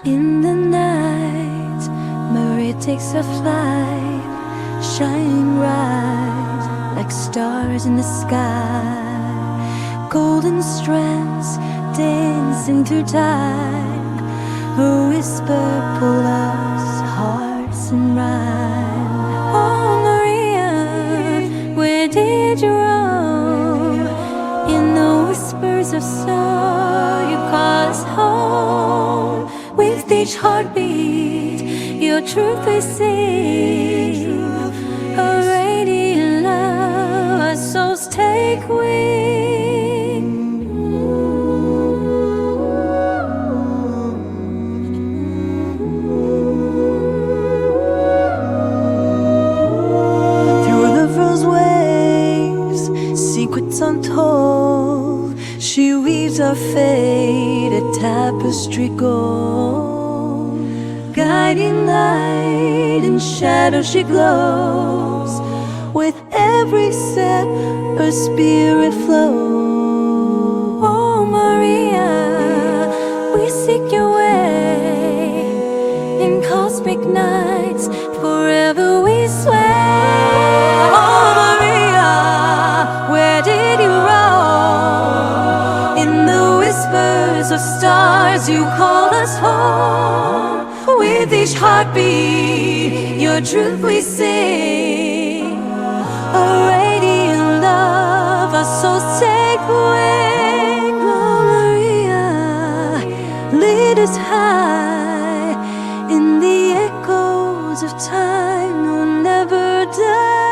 In the night, Maria takes a flight, shining bright like stars in the sky. Golden strands dancing through time, a whisper pull us hearts in rhyme. Oh Maria, where did you roam? In the whispers of snow you call us home. With each heartbeat, your truth we sing. A radiant love, our souls take wing. Through the frozen waves, secrets untold, she weaves our fate, a tapestry gold. Guiding light in shadow she glows, with every step her spirit flows. Oh Maria, we seek your way, in cosmic nights forever we swear. Oh Maria, where did you roam? In the whispers of stars you called us home. With each heartbeat, your truth we sing. A radiant love, our souls take wing. Oh Maria, lead us high in the echoes of time will never die.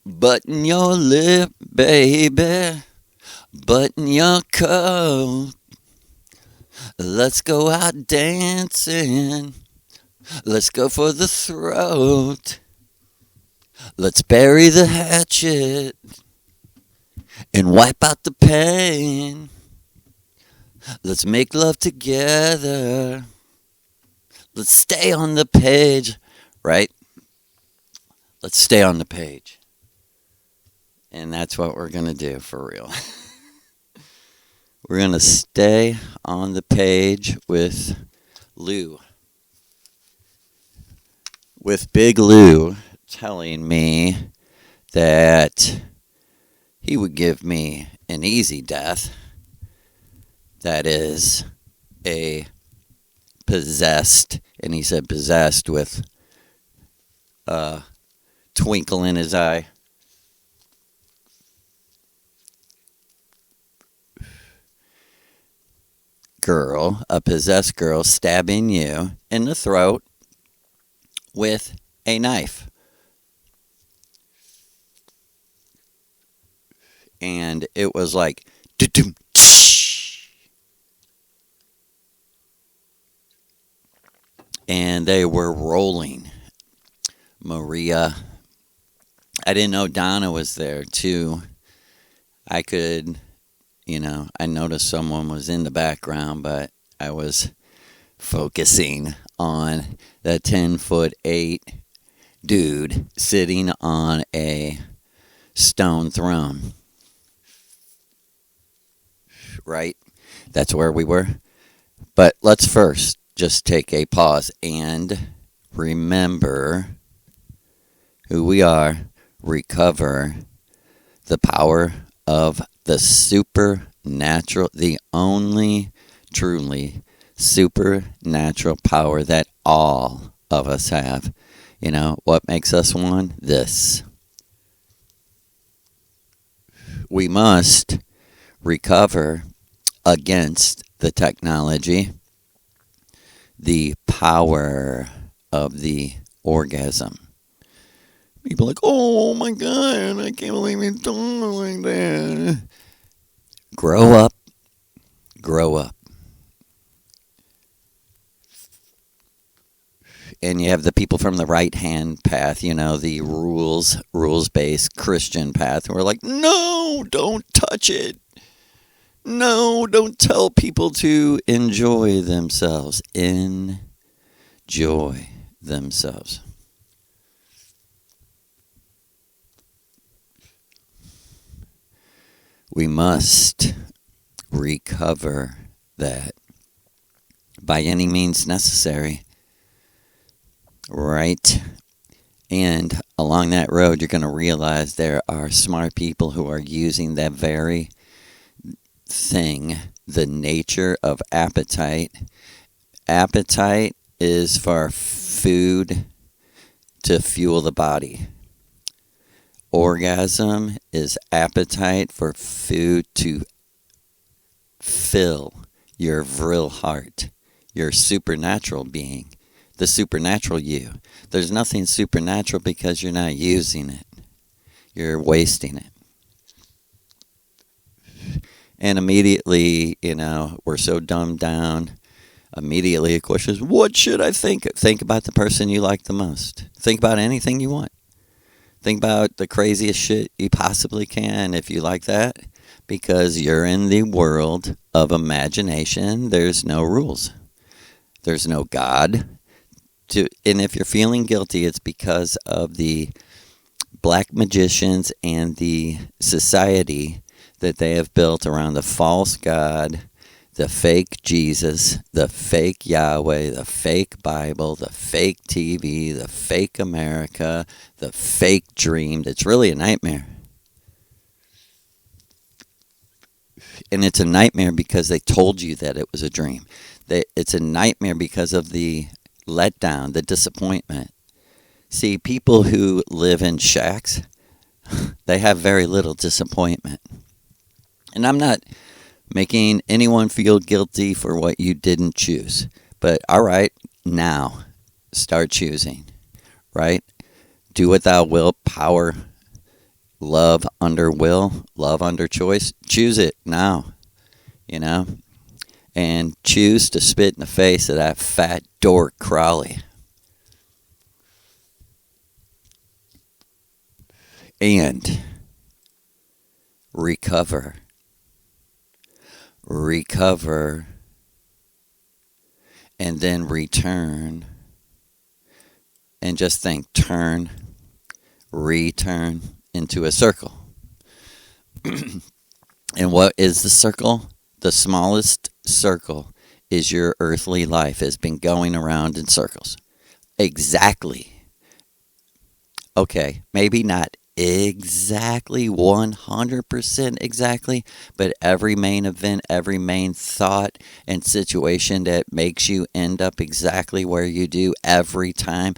Button your lip, baby. Button your coat. Let's go out dancing. Let's go for the throat. Let's bury the hatchet and wipe out the pain. Let's make love together. Let's stay on the page, right? Let's stay on the page. And that's what we're going to do for real. We're going to stay on the page with Lou. With Big Lou telling me that he would give me an easy death. That is a possessed, and he said possessed with a twinkle in his eye. Girl, a possessed girl stabbing you in the throat with a knife. And it was like, and they were rolling. Maria, I didn't know Donna was there too. I could, I noticed someone was in the background, but I was focusing on the 10'8" dude sitting on a stone throne. Right? That's where we were. But let's first just take a pause and remember who we are, recover the power of the supernatural, the only truly supernatural power that all of us have. What makes us one? This. We must recover against the technology, the power of the orgasm. People are like, oh my God, I can't believe it's done like that. Grow up. Grow up. And you have the people from the right-hand path, the rules-based Christian path, who are like, no, don't touch it. No, don't tell people to enjoy themselves. Enjoy joy themselves. We must recover that by any means necessary, right? And along that road, you're going to realize there are smart people who are using that very thing, the nature of appetite. Appetite is for food to fuel the body. Orgasm is appetite for food to fill your vril heart, your supernatural being, the supernatural you. There's nothing supernatural because you're not using it. You're wasting it. And immediately, we're so dumbed down. Immediately, the question is, what should I think? Think about the person you like the most. Think about anything you want. Think about the craziest shit you possibly can if you like that. Because you're in the world of imagination. There's no rules. There's no God. And if you're feeling guilty, it's because of the black magicians and the society that they have built around the false God, the fake Jesus, the fake Yahweh, the fake Bible, the fake TV, the fake America, the fake dream. That's really a nightmare. And it's a nightmare because they told you that it was a dream. It's a nightmare because of the letdown, the disappointment. See, people who live in shacks, they have very little disappointment. And I'm not making anyone feel guilty for what you didn't choose. But all right, now start choosing, right? Do what thou wilt, power, love under will, love under choice. Choose it now, and choose to spit in the face of that fat dork Crowley. And recover, and then return. And just think, return into a circle. And what is the circle? The smallest circle is your earthly life has been going around in circles. Exactly. Okay, maybe not exactly 100% exactly, but every main event, every main thought and situation that makes you end up exactly where you do every time.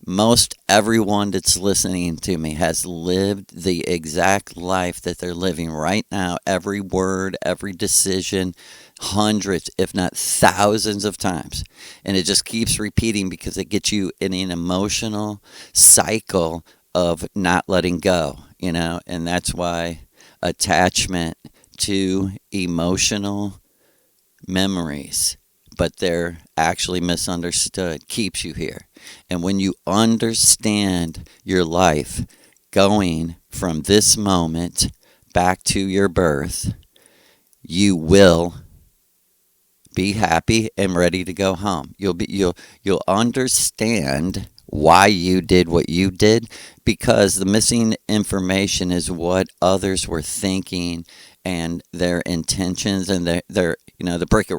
Most everyone that's listening to me has lived the exact life that they're living right now. Every word, every decision, hundreds, if not thousands of times. And it just keeps repeating because it gets you in an emotional cycle of not letting go, and that's why attachment to emotional memories, but they're actually misunderstood, keeps you here. And when you understand your life going from this moment back to your birth, you will be happy and ready to go home. You'll understand why you did what you did, because the missing information is what others were thinking and their intentions and their to break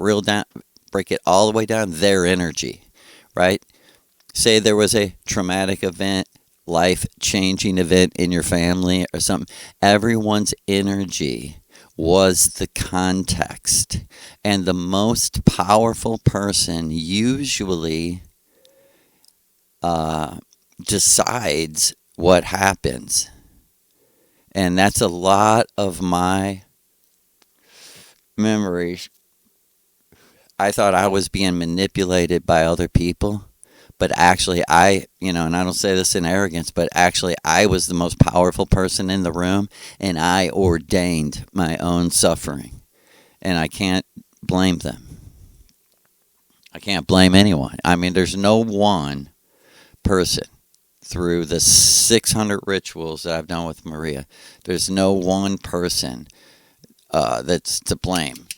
it all the way down, their energy, right? Say there was a traumatic event, life-changing event in your family or something. Everyone's energy was the context. And the most powerful person usually decides what happens. And that's a lot of my memories. I thought I was being manipulated by other people, but actually and I don't say this in arrogance, but actually I was the most powerful person in the room, and I ordained my own suffering. And I can't blame them. I can't blame anyone. I mean, there's no one person through the 600 rituals that I've done with Maria. There's no one person that's to blame.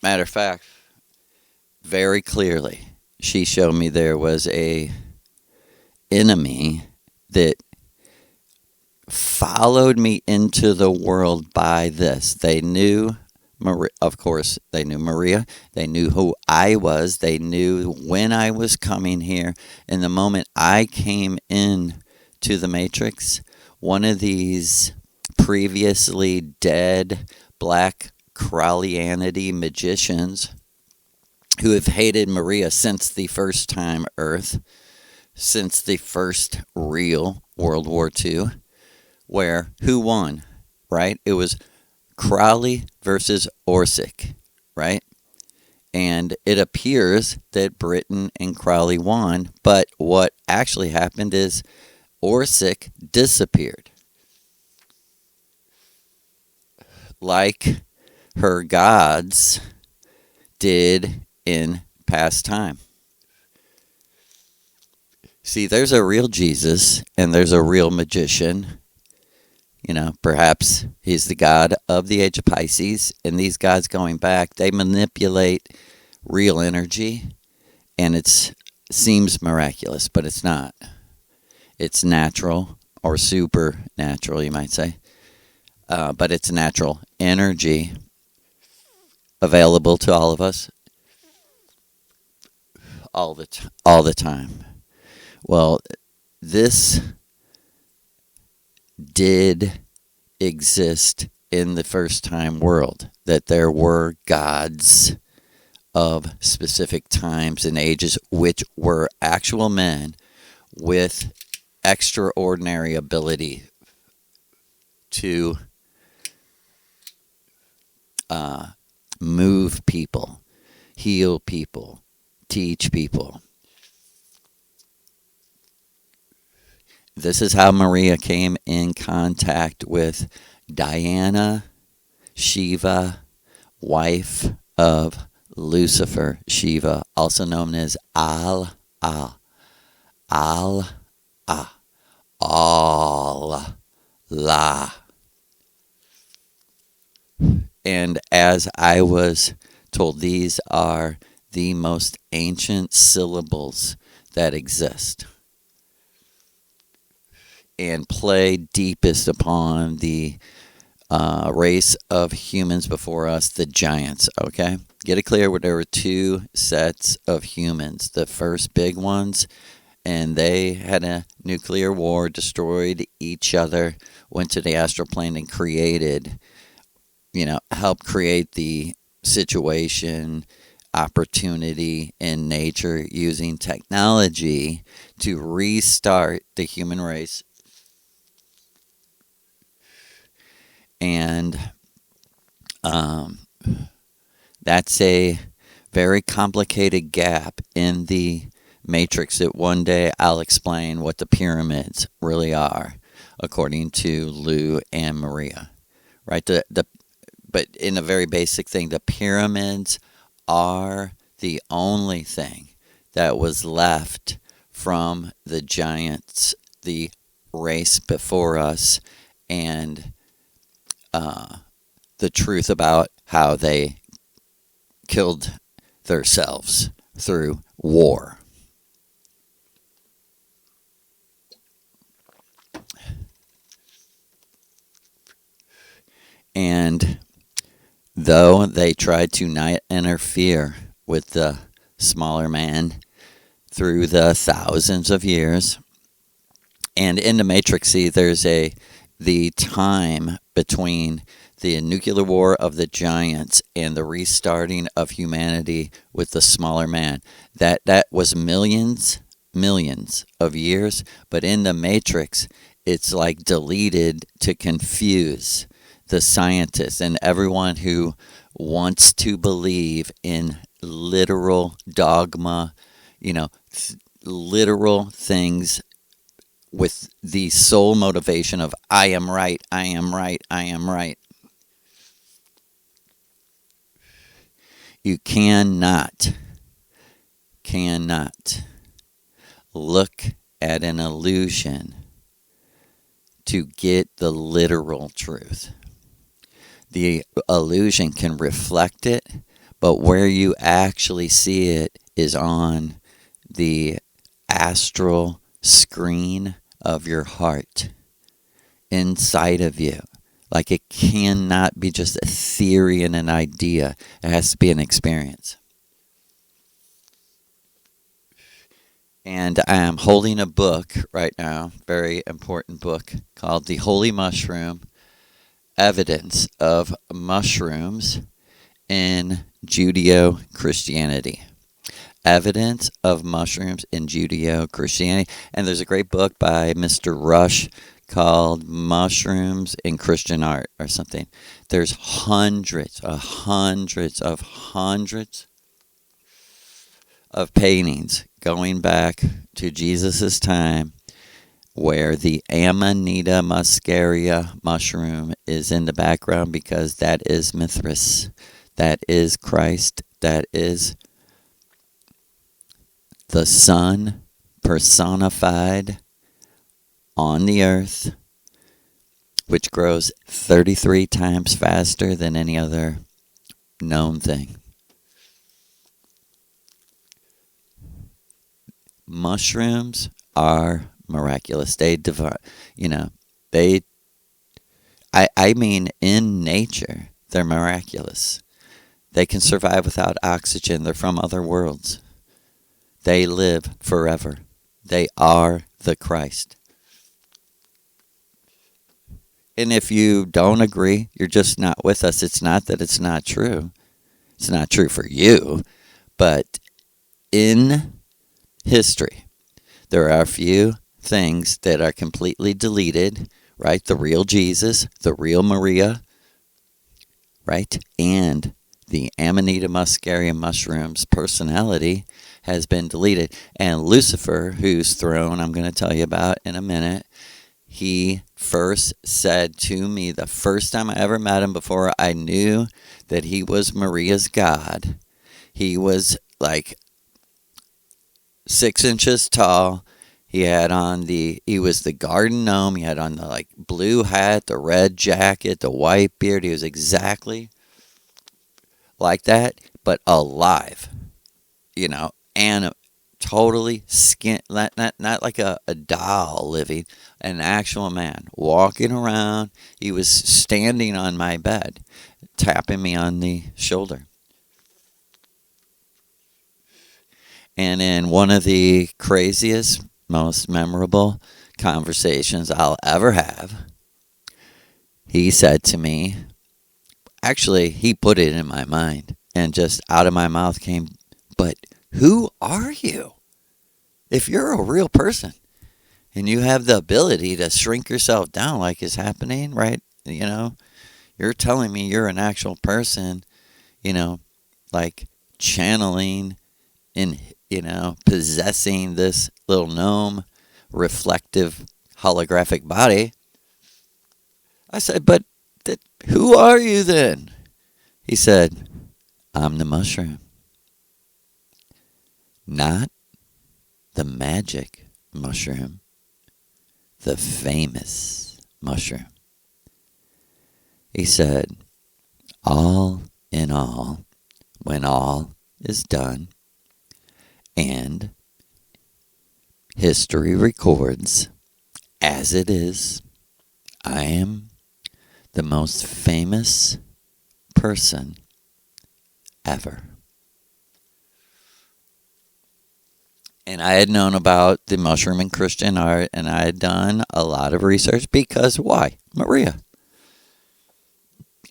Matter of fact, very clearly, she showed me there was a enemy that followed me into the world by this. They knew, of course, they knew Maria. They knew who I was. They knew when I was coming here. And the moment I came in to the Matrix, one of these previously dead black Crowleyanity magicians who have hated Maria since the first time Earth, since the first real World War II, where who won, right? It was Crowley versus Orsic, right? And it appears that Britain and Crowley won, but what actually happened is Orsic disappeared. Like her gods did in past time. See, there's a real Jesus and there's a real magician. You know, perhaps he's the god of the age of Pisces, and these gods going back, they manipulate real energy, and it seems miraculous, but it's not. It's natural, or supernatural, you might say. But it's natural energy available to all of us all the time. Well, this did exist in the first time world, that there were gods of specific times and ages which were actual men with extraordinary ability to move people, heal people, teach people. This is how Maria came in contact with Diana, Shiva, wife of Lucifer, Shiva, also known as Allah, Allah. And as I was told, these are the most ancient syllables that exist and play deepest upon the race of humans before us, the giants, okay? Get it clear, there were two sets of humans. The first big ones, and they had a nuclear war, destroyed each other, went to the astral plane and created, helped create the situation, opportunity in nature using technology to restart the human race. And that's a very complicated gap in the matrix that one day I'll explain what the pyramids really are, according to Lou and Maria. Right? But in a very basic thing, the pyramids are the only thing that was left from the giants, the race before us, and the truth about how they killed themselves through war. And though they tried to not interfere with the smaller man through the thousands of years, and in the Matrix, see, there's the time between the nuclear war of the giants and the restarting of humanity with the smaller man. That was millions of years, but in the Matrix, it's like deleted to confuse the scientists and everyone who wants to believe in literal dogma, literal things with the sole motivation of I am right, I am right, I am right. You cannot look at an illusion to get the literal truth. The illusion can reflect it, but where you actually see it is on the astral screen of your heart inside of you. Like, it cannot be just a theory and an idea. It has to be an experience. And I am holding a book right now, very important book, called The Holy Mushroom, Evidence of Mushrooms in Judeo-Christianity. Evidence of Mushrooms in Judeo-Christianity. And there's a great book by Mr. Rush called Mushrooms in Christian Art or something. There's hundreds of paintings going back to Jesus' time where the Amanita muscaria mushroom is in the background, because that is Mithras. That is Christ. That is the Son personified on the earth, which grows 33 times faster than any other known thing. Mushrooms are miraculous. They I mean, in nature, they're miraculous. They can survive without oxygen. They're from other worlds. They live forever. They are the Christ. And if you don't agree, you're just not with us. It's not that it's not true. It's not true for you. But in history, there are a few things that are completely deleted, right? The real Jesus, the real Maria, right? And the Amanita muscaria mushroom's personality has been deleted. And Lucifer, whose throne I'm going to tell you about in a minute, he first said to me, the first time I ever met him, before I knew that he was Maria's God, he was like 6 inches tall. He was the garden gnome. He had on the like blue hat, the red jacket, the white beard. He was exactly like that, but alive, and totally skin, not like a doll living, an actual man walking around. He was standing on my bed, tapping me on the shoulder. And in one of the craziest, most memorable conversations I'll ever have, he said to me, actually, he put it in my mind, and just out of my mouth came, "But who are you? If you're a real person and you have the ability to shrink yourself down like is happening, right? You're telling me you're an actual person, like channeling in, possessing this little gnome reflective holographic body." I said, "But who are you then?" He said, "I'm the mushroom. Not the magic mushroom, the famous mushroom." He said, "All in all, when all is done, and history records as it is, I am the most famous person ever." And I had known about the mushroom in Christian art, and I had done a lot of research because why? Maria.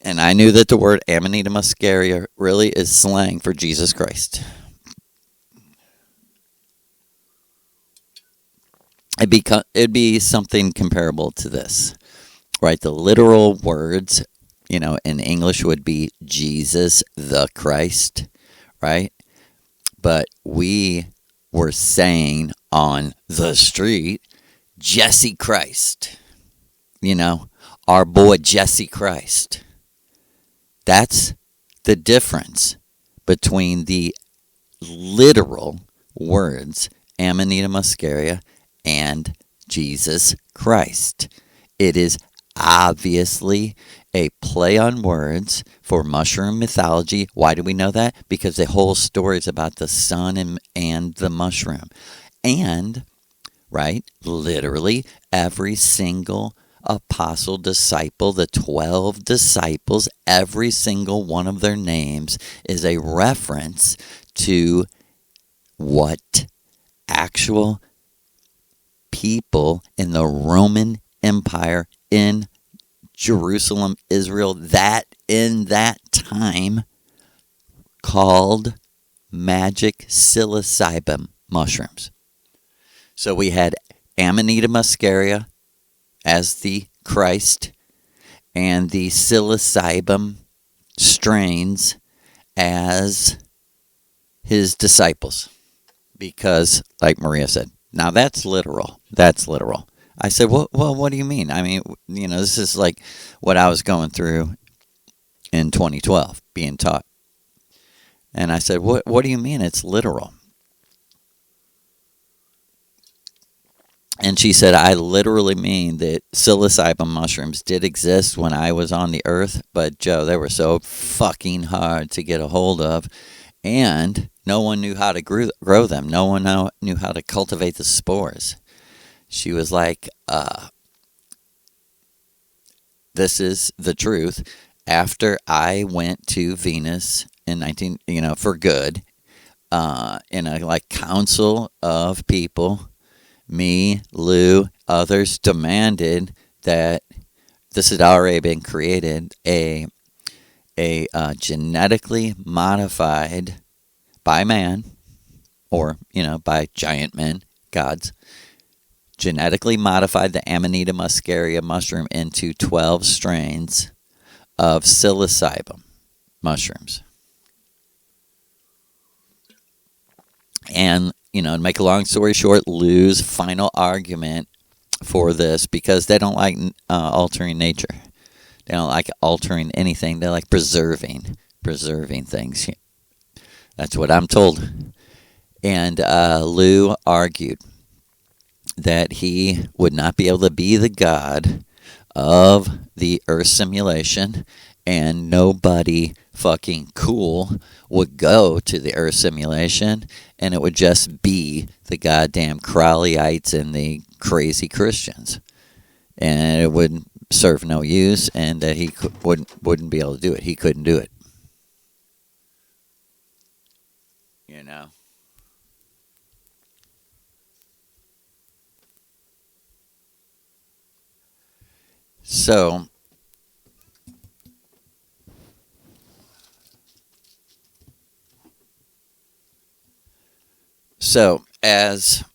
And I knew that the word Amanita muscaria really is slang for Jesus Christ. It'd be something comparable to this, right? The literal words, in English would be Jesus the Christ, right? But we were saying on the street, Jesse Christ, our boy Jesse Christ. That's the difference between the literal words Amanita muscaria and Jesus Christ. It is obviously a play on words for mushroom mythology. Why do we know that? Because the whole story is about the sun and the mushroom. And, right, literally every single apostle, disciple, the 12 disciples, every single one of their names is a reference to what actual people in the Roman Empire in Jerusalem, Israel, that in that time called magic psilocybin mushrooms. So we had Amanita muscaria as the Christ and the psilocybin strains as his disciples. Because, like Maria said, now that's literal. That's literal. I said, well, what do you mean? I mean, this is like what I was going through in 2012, being taught. And I said, what do you mean it's literal? And she said, I literally mean that psilocybin mushrooms did exist when I was on the earth, but Joe, they were so fucking hard to get a hold of, and no one knew how to grow them. No one knew how to cultivate the spores. She was like, this is the truth. After I went to Venus in for good, in a council of people, me, Lou, others demanded that this had already been created, a genetically modified by man, or by giant men, gods, genetically modified the Amanita muscaria mushroom into 12 strains of psilocybin mushrooms. And, to make a long story short, Lou's final argument for this, because they don't like altering nature. They don't like altering anything. They like preserving things. That's what I'm told. And Lou argued that he would not be able to be the god of the Earth simulation, and nobody fucking cool would go to the Earth simulation, and it would just be the goddamn Crowleyites and the crazy Christians, and it would serve no use, and that he wouldn't be able to do it. He couldn't do it. So, as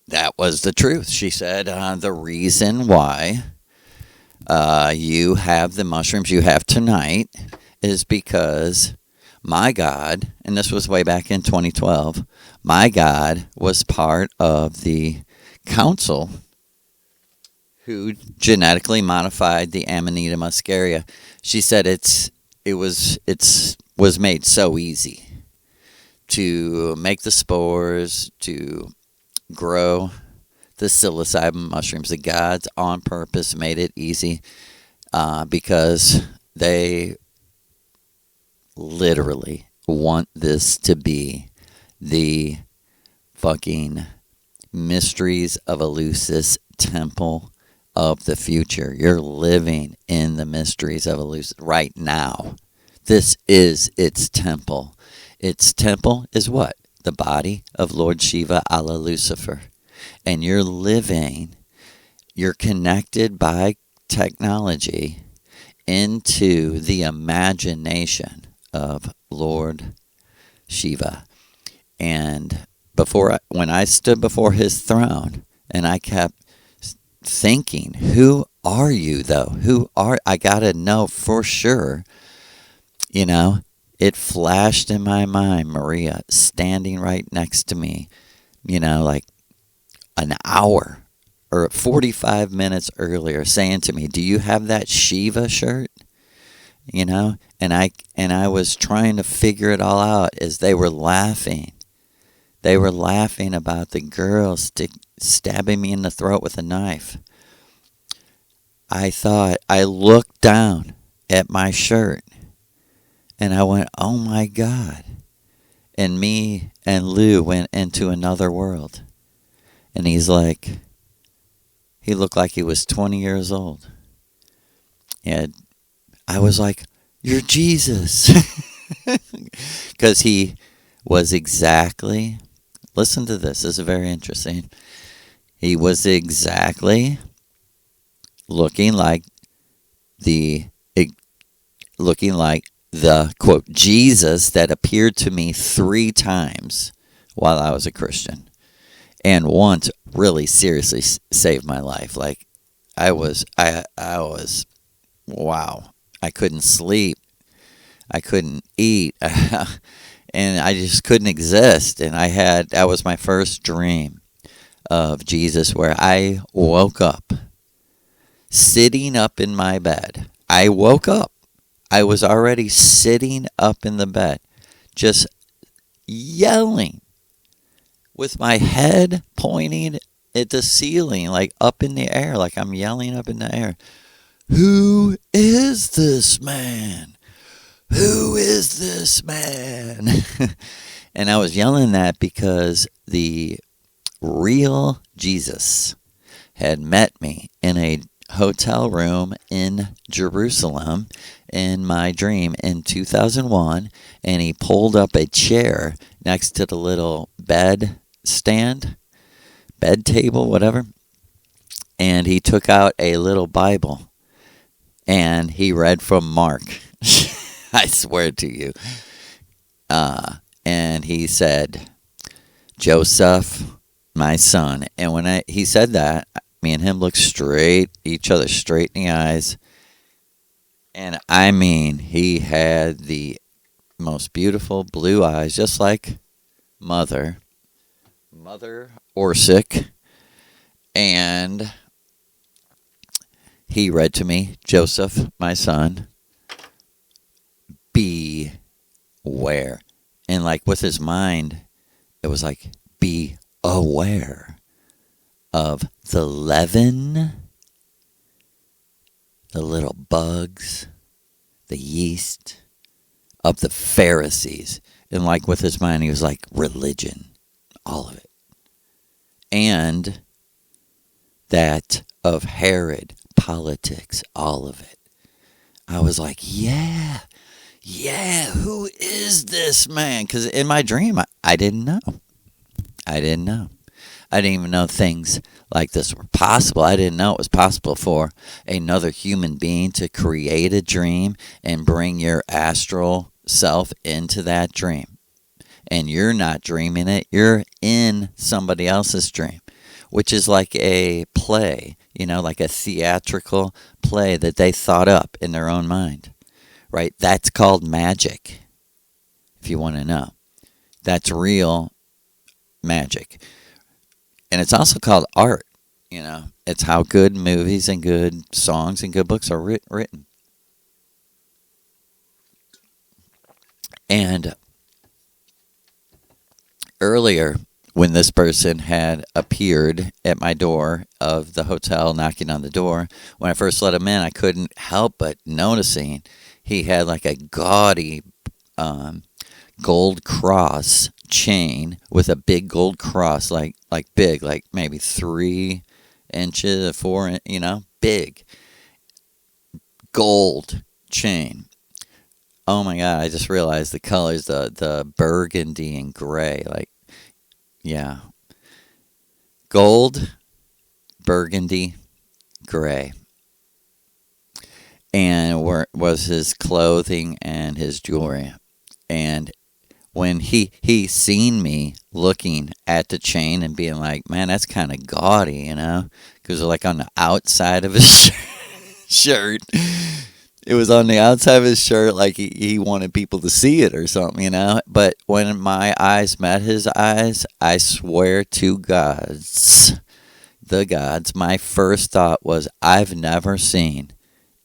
that was the truth. She said the reason why you have the mushrooms you have tonight is because my God, and this was way back in 2012, my God was part of the council who genetically modified the Amanita muscaria. She said it was made so easy to make the spores, to grow the psilocybin mushrooms. The gods on purpose made it easy because they literally want this to be the fucking mysteries of Eleusis temple of the future. You're living in the mysteries of Eleusis right now. This is its temple. Its temple is what? The body of Lord Shiva a la Lucifer. And you're connected by technology into the imagination of Lord Shiva. And when I stood before his throne, and I kept thinking, who are you though? I gotta know for sure. It flashed in my mind, Maria standing right next to me, like an hour or 45 minutes earlier, saying to me, do you have that Shiva shirt? And I was trying to figure it all out as they were laughing. They were laughing about the girl stabbing me in the throat with a knife. I looked down at my shirt and I went, oh my God. And me and Lou went into another world. And he looked like he was 20 years old. And I was like, you're Jesus. Because he was exactly, listen to this is very interesting. He was exactly looking like the quote Jesus that appeared to me 3 times while I was a Christian, and once really seriously saved my life. Like I was wow. I couldn't sleep. I couldn't eat. And I just couldn't exist. And that was my first dream of Jesus, where I woke up sitting up in my bed. I woke up. I was already sitting up in the bed, just yelling with my head pointing at the ceiling, like up in the air, like I'm yelling up in the air. Who is this man? Who is this man? And I was yelling that because the real Jesus had met me in a hotel room in Jerusalem in my dream in 2001, and he pulled up a chair next to the little bed table, whatever, and he took out a little Bible and he read from Mark. I swear to you. And he said, Joseph, my son. And when he said that, me and him looked each other straight in the eyes. And I mean, he had the most beautiful blue eyes, just like Mother Orsic. And he read to me, Joseph, my son, beware. And like with his mind, it was like, be aware of the leaven, the little bugs, the yeast of the Pharisees. And like with his mind, he was like, religion, all of it. And that of Herod, politics, all of it. I was like, yeah, who is this man? Because in my dream, I didn't know. I didn't even know things like this were possible. I didn't know it was possible for another human being to create a dream and bring your astral self into that dream. And you're not dreaming it. You're in somebody else's dream, which is like a play, like a theatrical play that they thought up in their own mind, right? That's called magic, if you want to know. That's real magic. And it's also called art, It's how good movies and good songs and good books are written. And earlier, when this person had appeared at my door of the hotel, knocking on the door, when I first let him in, I couldn't help but noticing he had like a gaudy gold cross chain with a big gold cross, like big, like maybe 3 inches, 4, big gold chain. Oh my God, I just realized the colors, the burgundy and gray, yeah. Gold, burgundy, gray. And was his clothing and his jewelry. And when he seen me looking at the chain and being like, man, that's kind of gaudy, because like on the outside of his shirt. It was on the outside of his shirt, like he wanted people to see it or something, But when my eyes met his eyes, I swear to the gods, my first thought was, I've never seen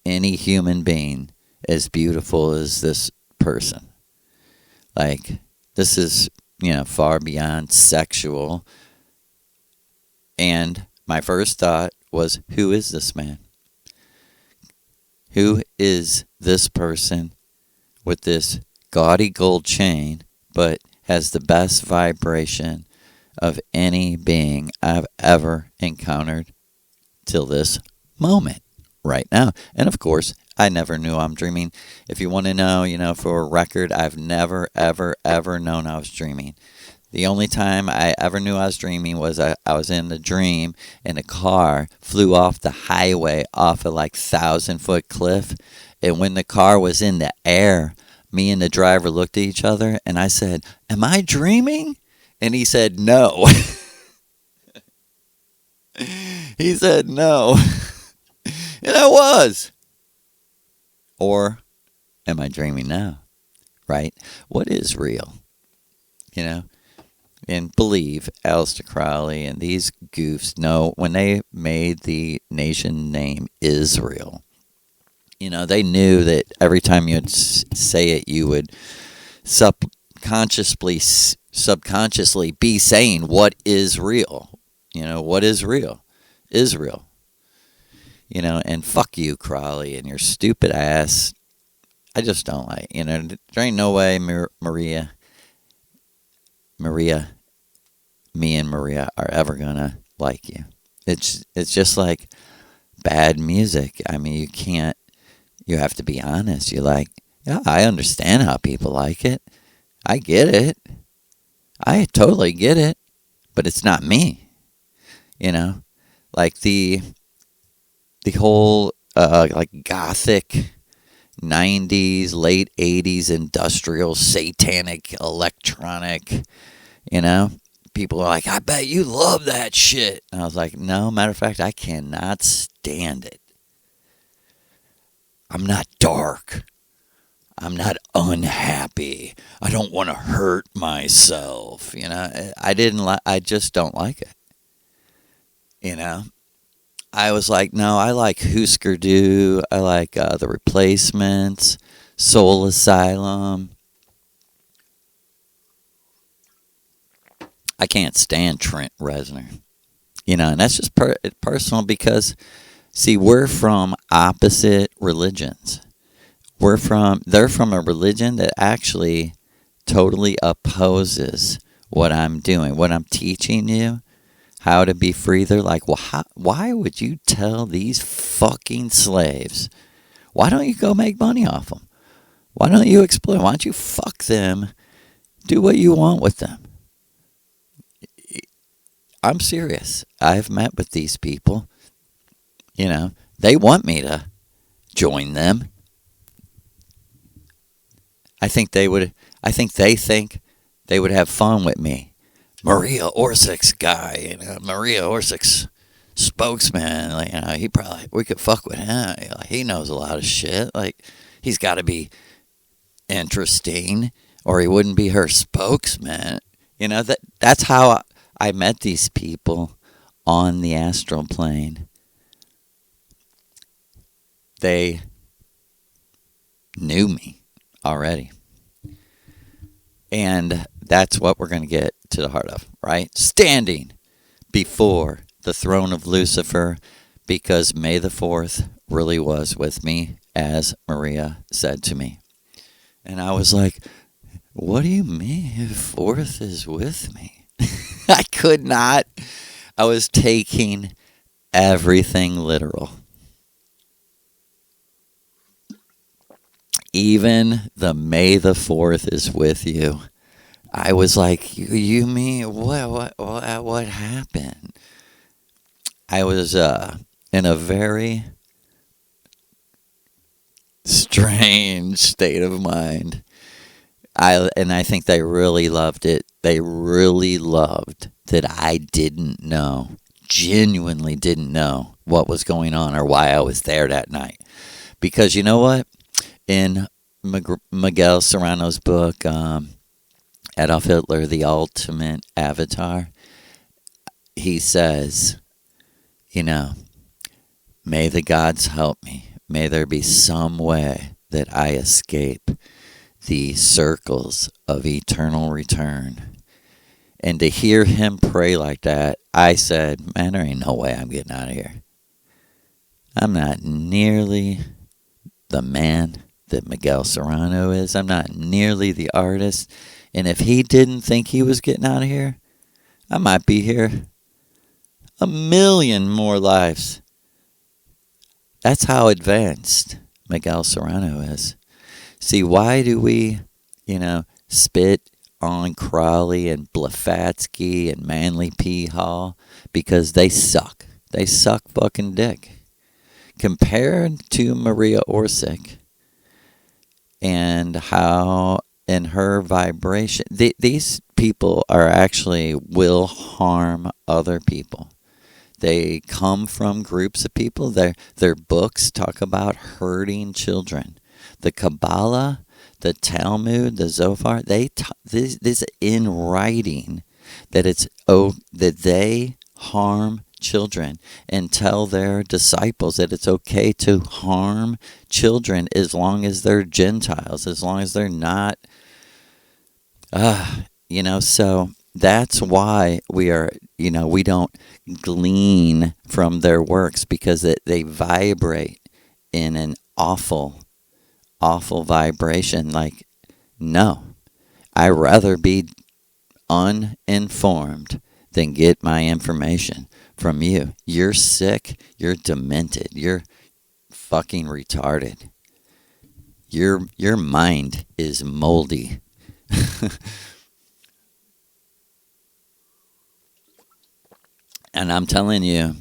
any human being as beautiful as this person. Like, this is, far beyond sexual. And my first thought was, who is this man? Who is this person with this gaudy gold chain, but has the best vibration of any being I've ever encountered till this moment right now? And of course, I never knew I'm dreaming. If you want to know, for a record, I've never, ever, ever known I was dreaming. The only time I ever knew I was dreaming was I was in the dream and a car flew off the highway off a 1,000-foot cliff. And when the car was in the air, me and the driver looked at each other and I said, "Am I dreaming?" And he said, "No." He said, "No." And I was. Or am I dreaming now? Right? What is real? And believe Aleister Crowley and these goofs know when they made the nation name Israel, they knew that every time you'd say it, you would subconsciously be saying, what is real? What is real? Israel. And fuck you, Crowley, and your stupid ass. I just don't like, there ain't no way Maria, me and Maria are ever gonna like you. It's just like bad music. I mean, you have to be honest. You're like, yeah, I understand how people like it. I get it. I totally get it. But it's not me. Like the whole gothic 90s, late 80s industrial satanic electronic, people are like, I bet you love that shit. And I was like, no, matter of fact, I cannot stand it. I'm not dark. I'm not unhappy. I don't want to hurt myself. I just don't like it. I was like, no, I like Husker Du. I like The Replacements, Soul Asylum. I can't stand Trent Reznor. And that's just personal because, see, we're from opposite religions. They're from a religion that actually totally opposes what I'm doing, what I'm teaching you, how to be free. They're like, well, why would you tell these fucking slaves? Why don't you go make money off them? Why don't you exploit? Why don't you fuck them? Do what you want with them. I'm serious. I've met with these people. They want me to join them. I think they think they would have fun with me. Maria Orsic's guy, Maria Orsic's spokesman, we could fuck with him. He knows a lot of shit. He's got to be interesting, or he wouldn't be her spokesman. That's how I met these people on the astral plane. They knew me already. And that's what we're going to get to the heart of, right? Standing before the throne of Lucifer, because May the 4th really was with me, as Maria said to me. And I was like, what do you mean 4th is with me? I could not. I was taking everything literal. Even the May the 4th is with you. I was like, you mean what happened? I was in a very strange state of mind. I think they really loved it. They really loved that I didn't know, genuinely didn't know what was going on or why I was there that night. Because you know what? In Miguel Serrano's book, Adolf Hitler, The Ultimate Avatar, he says, may the gods help me. May there be some way that I escape the circles of eternal return And to hear him pray like that, I said, man, there ain't no way I'm getting out of here. I'm not nearly the man that Miguel Serrano is. I'm not nearly the artist. And if he didn't think he was getting out of here, I might be here a million more lives. That's how advanced Miguel Serrano is. See, why do we, spit on Crowley and Blavatsky and Manly P. Hall? Because they suck. They suck fucking dick. Compared to Maria Orsic and how in her vibration, these people are actually will harm other people. They come from groups of people. Their books talk about hurting children. The Kabbalah, the Talmud, the Zohar, this is in writing that that they harm children and tell their disciples that it's okay to harm children as long as they're Gentiles, as long as they're not, so that's why we don't glean from their works, because they vibrate in an awful, awful vibration. Like, no, I'd rather be uninformed than get my information from you. You're sick. You're demented. You're fucking retarded. Your mind is moldy. And I'm telling you,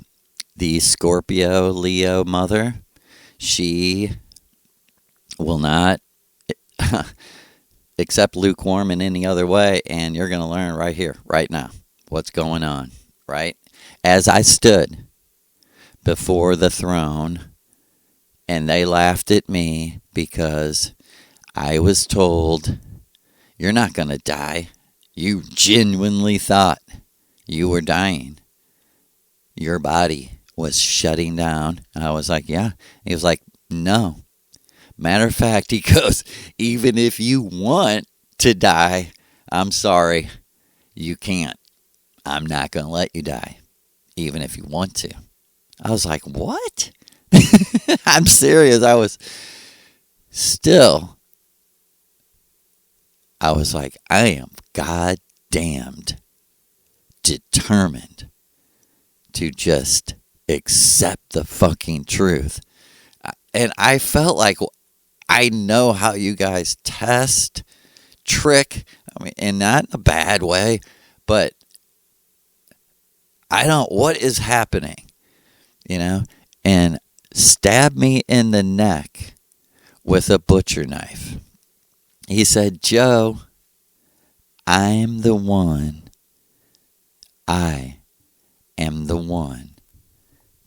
the Scorpio Leo mother, she will not accept lukewarm in any other way. And you're going to learn right here, right now, what's going on, right? As I stood before the throne and they laughed at me because I was told, you're not going to die. You genuinely thought you were dying. Your body was shutting down. And I was like, yeah. He was like, no. Matter of fact, he goes, even if you want to die, I'm sorry, you can't. I'm not going to let you die, even if you want to. I was like, what? I'm serious. I was like, I am goddamned determined to just accept the fucking truth. And I felt like I know how you guys test, trick, and not in a bad way, but what is happening, and stab me in the neck with a butcher knife. He said, Joe, I am the one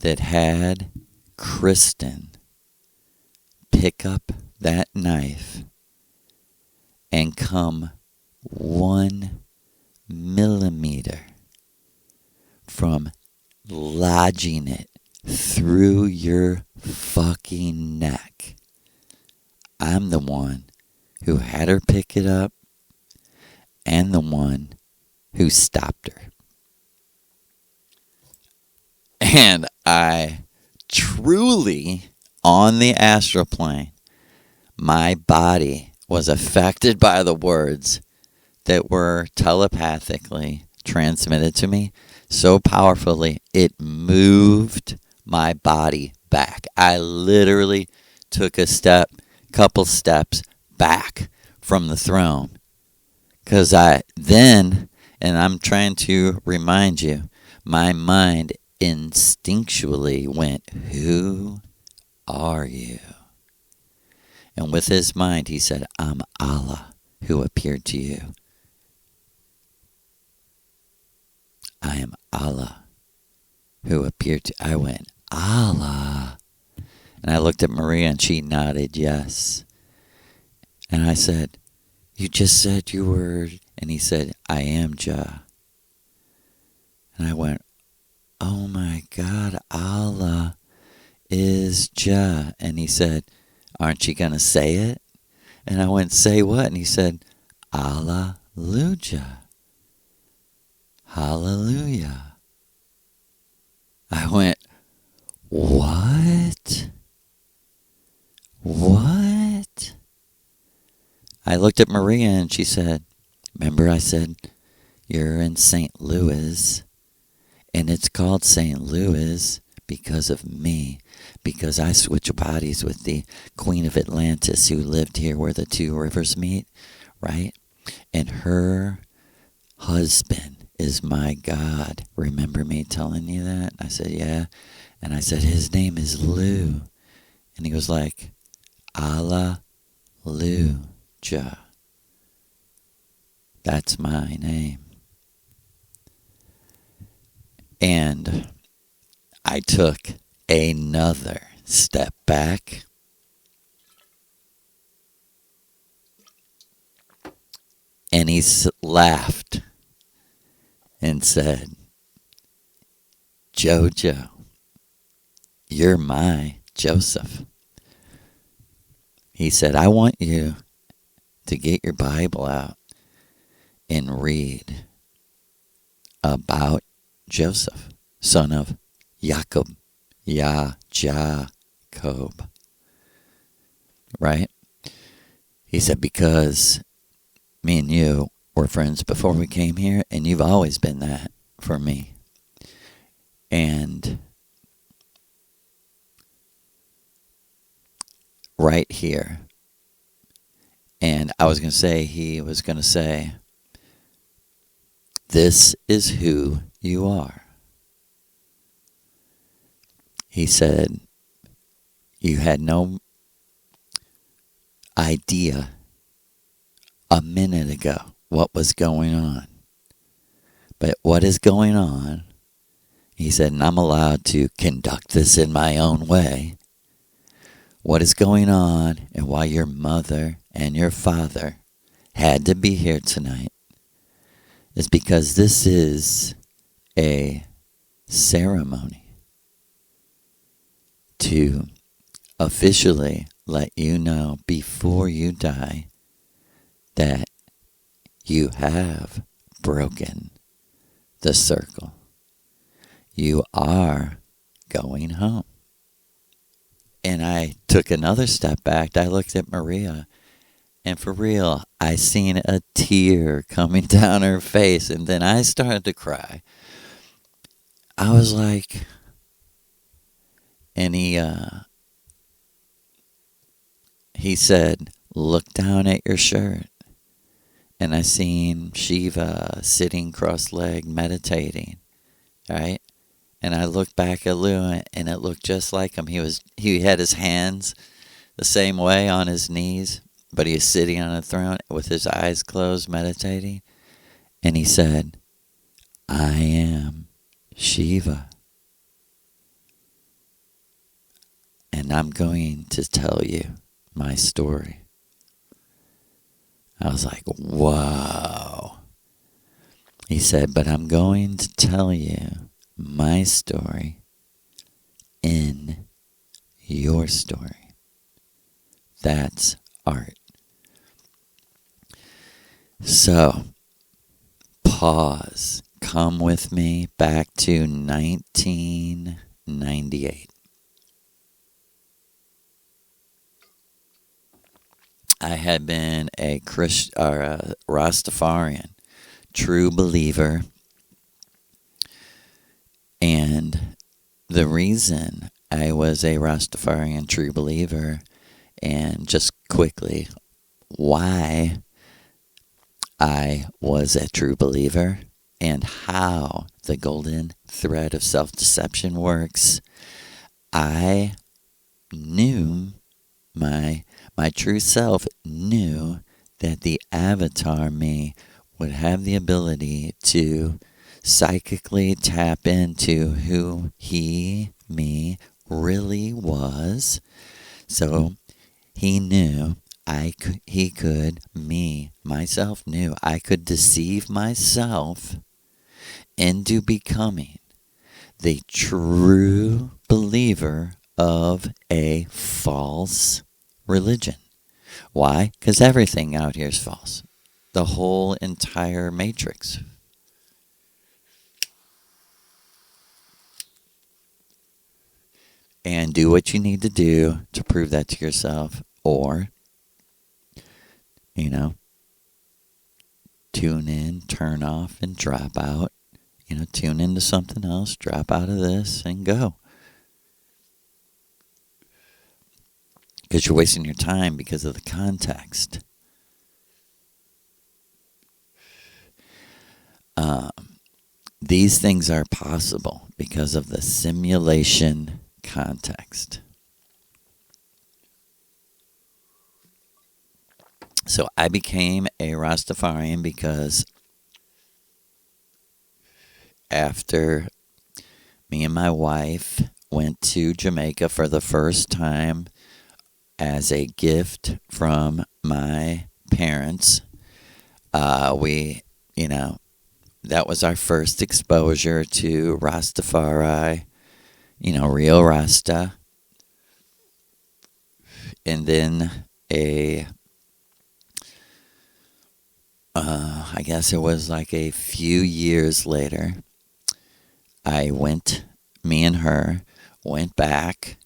that had Kristen pick up that knife and come 1 millimeter from lodging it through your fucking neck. I'm the one who had her pick it up and the one who stopped her. And I truly, on the astral plane, my body was affected by the words that were telepathically transmitted to me so powerfully, it moved my body back. I literally took couple steps back from the throne. Because and I'm trying to remind you, my mind instinctually went, who are you? And with his mind, he said, I'm Allah who appeared to you. I am Allah who appeared to... I went, Allah. And I looked at Maria and she nodded yes. And I said, you just said you were... And he said, I am Jah. And I went, oh my God, Allah is Jah. And he said, aren't you going to say it? And I went, say what? And he said, Alleluia. Hallelujah. I went, what? What? I looked at Maria and she said, remember I said, you're in St. Louis, and it's called St. Louis because of me, because I switched bodies with the Queen of Atlantis who lived here where the two rivers meet, right? And her husband is my God. Remember me telling you that? I said, yeah. And I said, his name is Lou. And he was like, Alleluia. That's my name. And I took another step back. And he laughed and said, Jojo, you're my Joseph. He said, I want you to get your Bible out and read about Joseph, son of Jacob, Jacob, right? He said, because me and you were friends before we came here, and you've always been that for me. And right here, and I was going to say, he was going to say, this is who you are. He said, you had no idea a minute ago what was going on. But what is going on, he said, and I'm allowed to conduct this in my own way. What is going on and why your mother and your father had to be here tonight is because this is a ceremony to officially let you know before you die that you have broken the circle. You are going home. And I took another step back. I looked at Maria, and for real, I seen a tear coming down her face, and then I started to cry. I was like, and he said, look down at your shirt. And I seen Shiva sitting cross-legged meditating, right? And I looked back at Lou, and it looked just like him. He had his hands the same way on his knees, but he was sitting on a throne with his eyes closed, meditating. And he said, I am Shiva. And I'm going to tell you my story. I was like, whoa. He said, but I'm going to tell you my story in your story. That's art. So, pause. Come with me back to 1998. I had been a Rastafarian, true believer. And the reason I was a Rastafarian true believer, and just quickly, why I was a true believer, and how the golden thread of self-deception works, I knew my true self knew that the avatar me would have the ability to psychically tap into who me really was. So he knew myself knew I could deceive myself into becoming the true believer of a false religion. Why? Because everything out here is false. The whole entire matrix. and do what you need to do to prove that to yourself, or, you know, tune in, turn off, and drop out. Tune into something else, drop out of this, and go. Because you're wasting your time because of the context. These things are possible because of the simulation context. So I became a Rastafarian because after me and my wife went to Jamaica for the first time as a gift from my parents, we, that was our first exposure to Rastafari, real Rasta. And then I guess it was like a few years later, me and her went back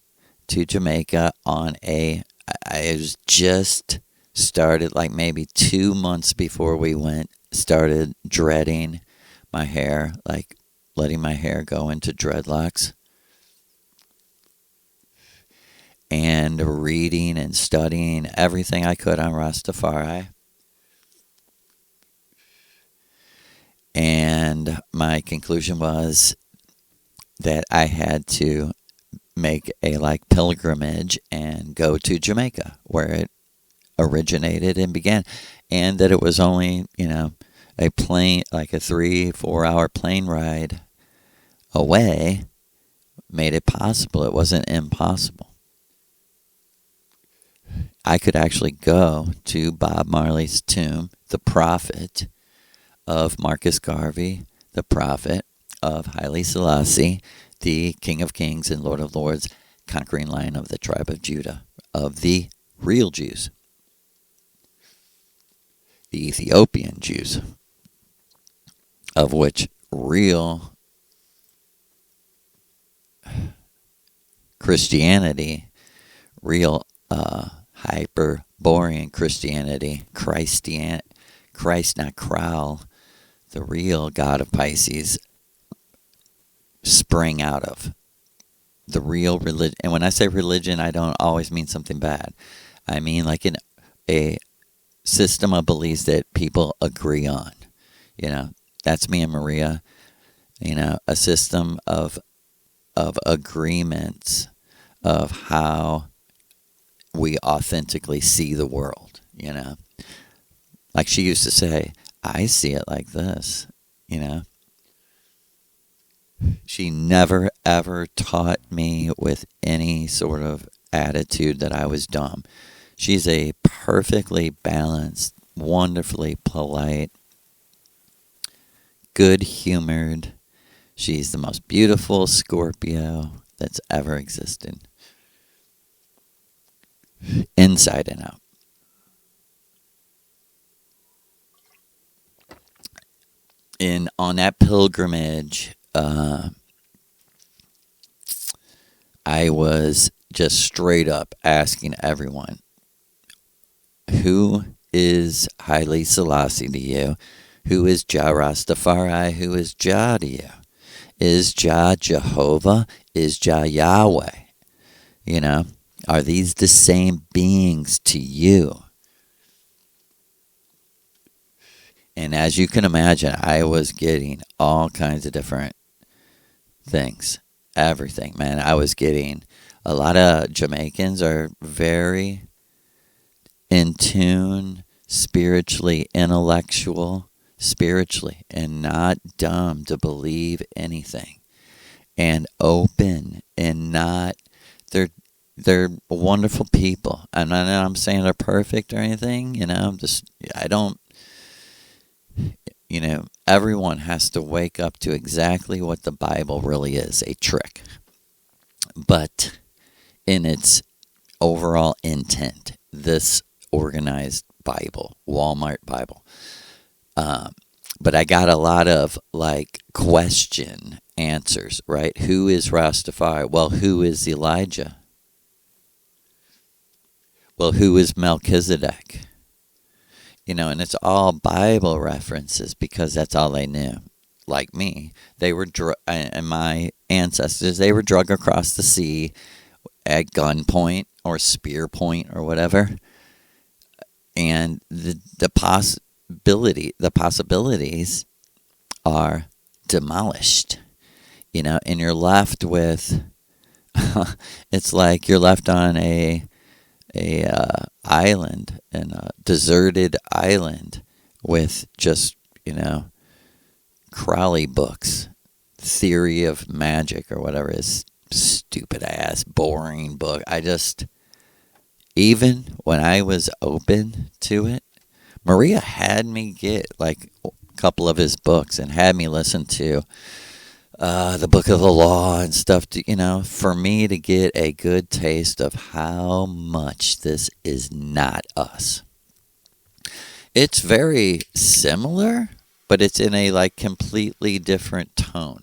to Jamaica I was just started, like maybe 2 months before we went, started dreading my hair, like letting my hair go into dreadlocks, and reading and studying everything I could on Rastafari. And my conclusion was that I had to make a pilgrimage and go to Jamaica, where it originated and began, and that it was only, a plane, like a 3-4 hour plane ride away, made it possible. It wasn't impossible. I could actually go to Bob Marley's tomb, the prophet of Marcus Garvey, the prophet of Haile Selassie, the King of Kings and Lord of Lords, conquering lion of the tribe of Judah, of the real Jews, the Ethiopian Jews, of which real Christianity, real Hyperborean Christianity, Christ, not Crowl, the real God of Pisces, sprang out of. The real religion. And when I say religion, I don't always mean something bad. I mean like a system of beliefs that people agree on. That's me and Maria. A system of agreements of how we authentically see the world. Like she used to say, I see it like this. She never, ever taught me with any sort of attitude that I was dumb. She's a perfectly balanced, wonderfully polite, good-humored. She's the most beautiful Scorpio that's ever existed. Inside and out. On that pilgrimage, I was just straight up asking everyone, who is Haile Selassie to you? Who is Jah Rastafari? Who is Jah to you? Is Jah Jehovah? Is Jah Yahweh? Are these the same beings to you? And as you can imagine, I was getting all kinds of different things. Everything, man. I was getting, a lot of Jamaicans are very in tune, spiritually, spiritually, and not dumb to believe anything, and open, and not, they're wonderful people. I'm saying they're perfect or anything, everyone has to wake up to exactly what the Bible really is, a trick. But in its overall intent, this organized Bible, Walmart Bible, But I got a lot of like question answers, right? Who is Rastafari? Well, who is Elijah? Well, who is Melchizedek? And it's all Bible references because that's all they knew. Like me, they were and my ancestors, they were drug across the sea at gunpoint or spear point or whatever, and the possibilities are demolished. And you're left with it's like you're left on a island, and a deserted island with just Crowley books, Theory of Magic or whatever is stupid ass boring book. Even when I was open to it, Maria had me get like a couple of his books and had me listen to the Book of the Law and stuff, for me to get a good taste of how much this is not us. It's very similar, but it's in a like completely different tone.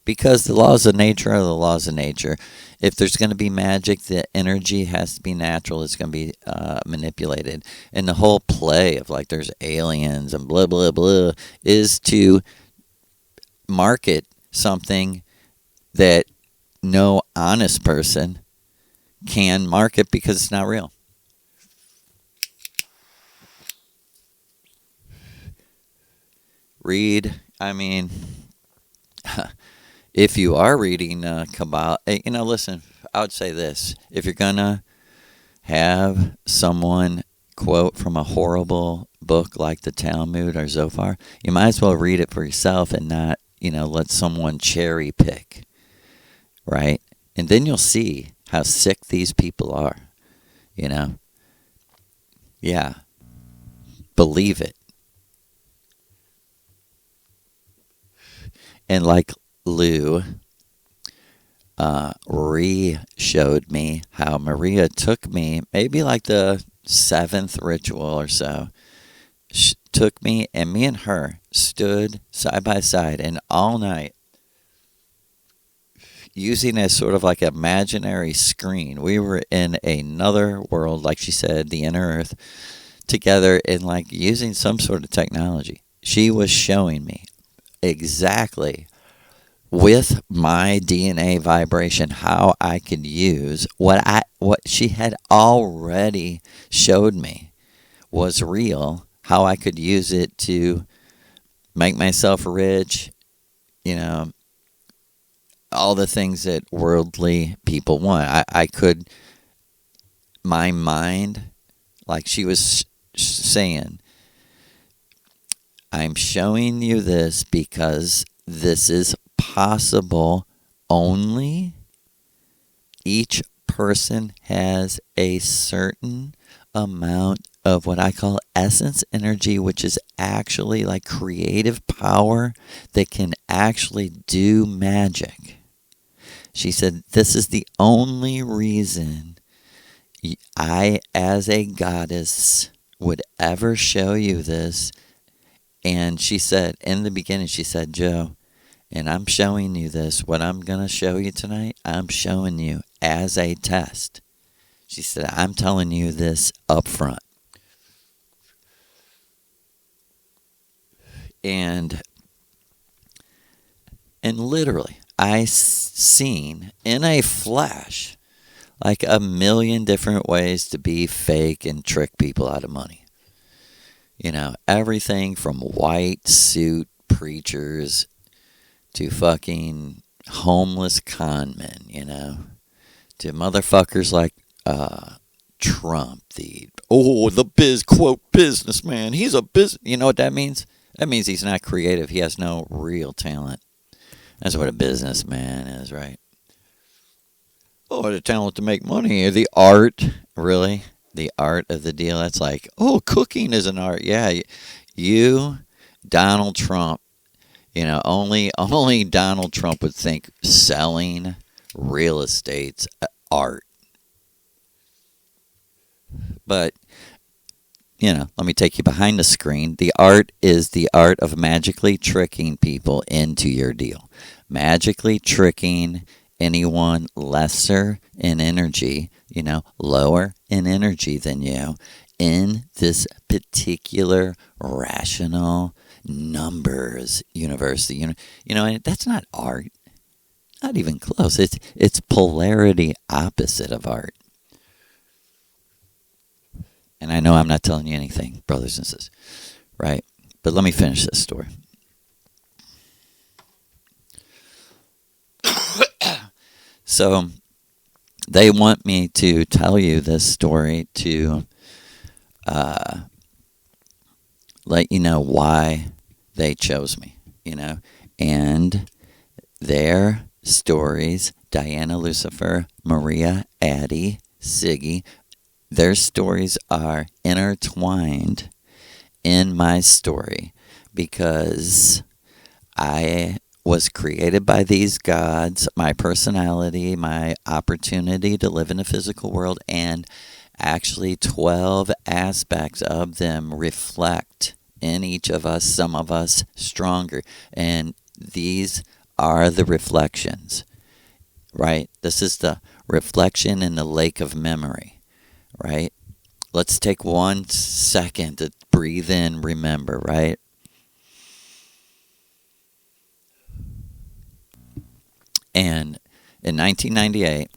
Because the laws of nature are the laws of nature. If there's going to be magic, the energy has to be natural. It's going to be manipulated. And the whole play of like there's aliens and blah, blah, blah is to market something that no honest person can market because it's not real. Read, if you are reading Kabbalah, listen, I would say this. If you're going to have someone quote from a horrible book like the Talmud or Zohar, you might as well read it for yourself and not, let someone cherry pick, right? And then you'll see how sick these people are, Yeah, believe it. And like Lou showed me how Maria took me, maybe like the 7th ritual or so, took me, and me and her stood side by side, and all night, using as sort of like an imaginary screen, we were in another world, like she said, the inner earth, together, and like using some sort of technology. She was showing me exactly with my DNA vibration how I could use what she had already showed me was real, how I could use it to make myself rich, all the things that worldly people want. I could, my mind, like she was saying, I'm showing you this because this is possible only. Each person has a certain amount of what I call essence energy, which is actually like creative power that can actually do magic. She said, this is the only reason I, as a goddess, would ever show you this. And she said, in the beginning, she said, Joe, and I'm showing you this, what I'm going to show you tonight, I'm showing you as a test. She said, I'm telling you this up front. And literally, I seen in a flash like a million different ways to be fake and trick people out of money. Everything from white suit preachers to fucking homeless con men, to motherfuckers like Trump, the quote businessman. He's a business. You know what that means? That means he's not creative. He has no real talent. That's what a businessman is, right? Oh, the talent to make money. The art, really? The art of the deal. That's like, cooking is an art. Yeah, you, Donald Trump, only Donald Trump would think selling real estate's art. But, let me take you behind the screen. The art is the art of magically tricking people into your deal. Magically tricking anyone lesser in energy, lower in energy than you, in this particular rational numbers universe. And that's not art. Not even close. It's polarity opposite of art. And I know I'm not telling you anything, brothers and sisters, right? But let me finish this story. So they want me to tell you this story to let you know why they chose me, and their stories, Diana, Lucifer, Maria, Addie, Siggy, their stories are intertwined in my story because I was created by these gods, my personality, my opportunity to live in the physical world, and actually 12 aspects of them reflect in each of us, some of us stronger. And these are the reflections, right? This is the reflection in the lake of memory, right? Let's take 1 second to breathe in, remember, right? And in 1998,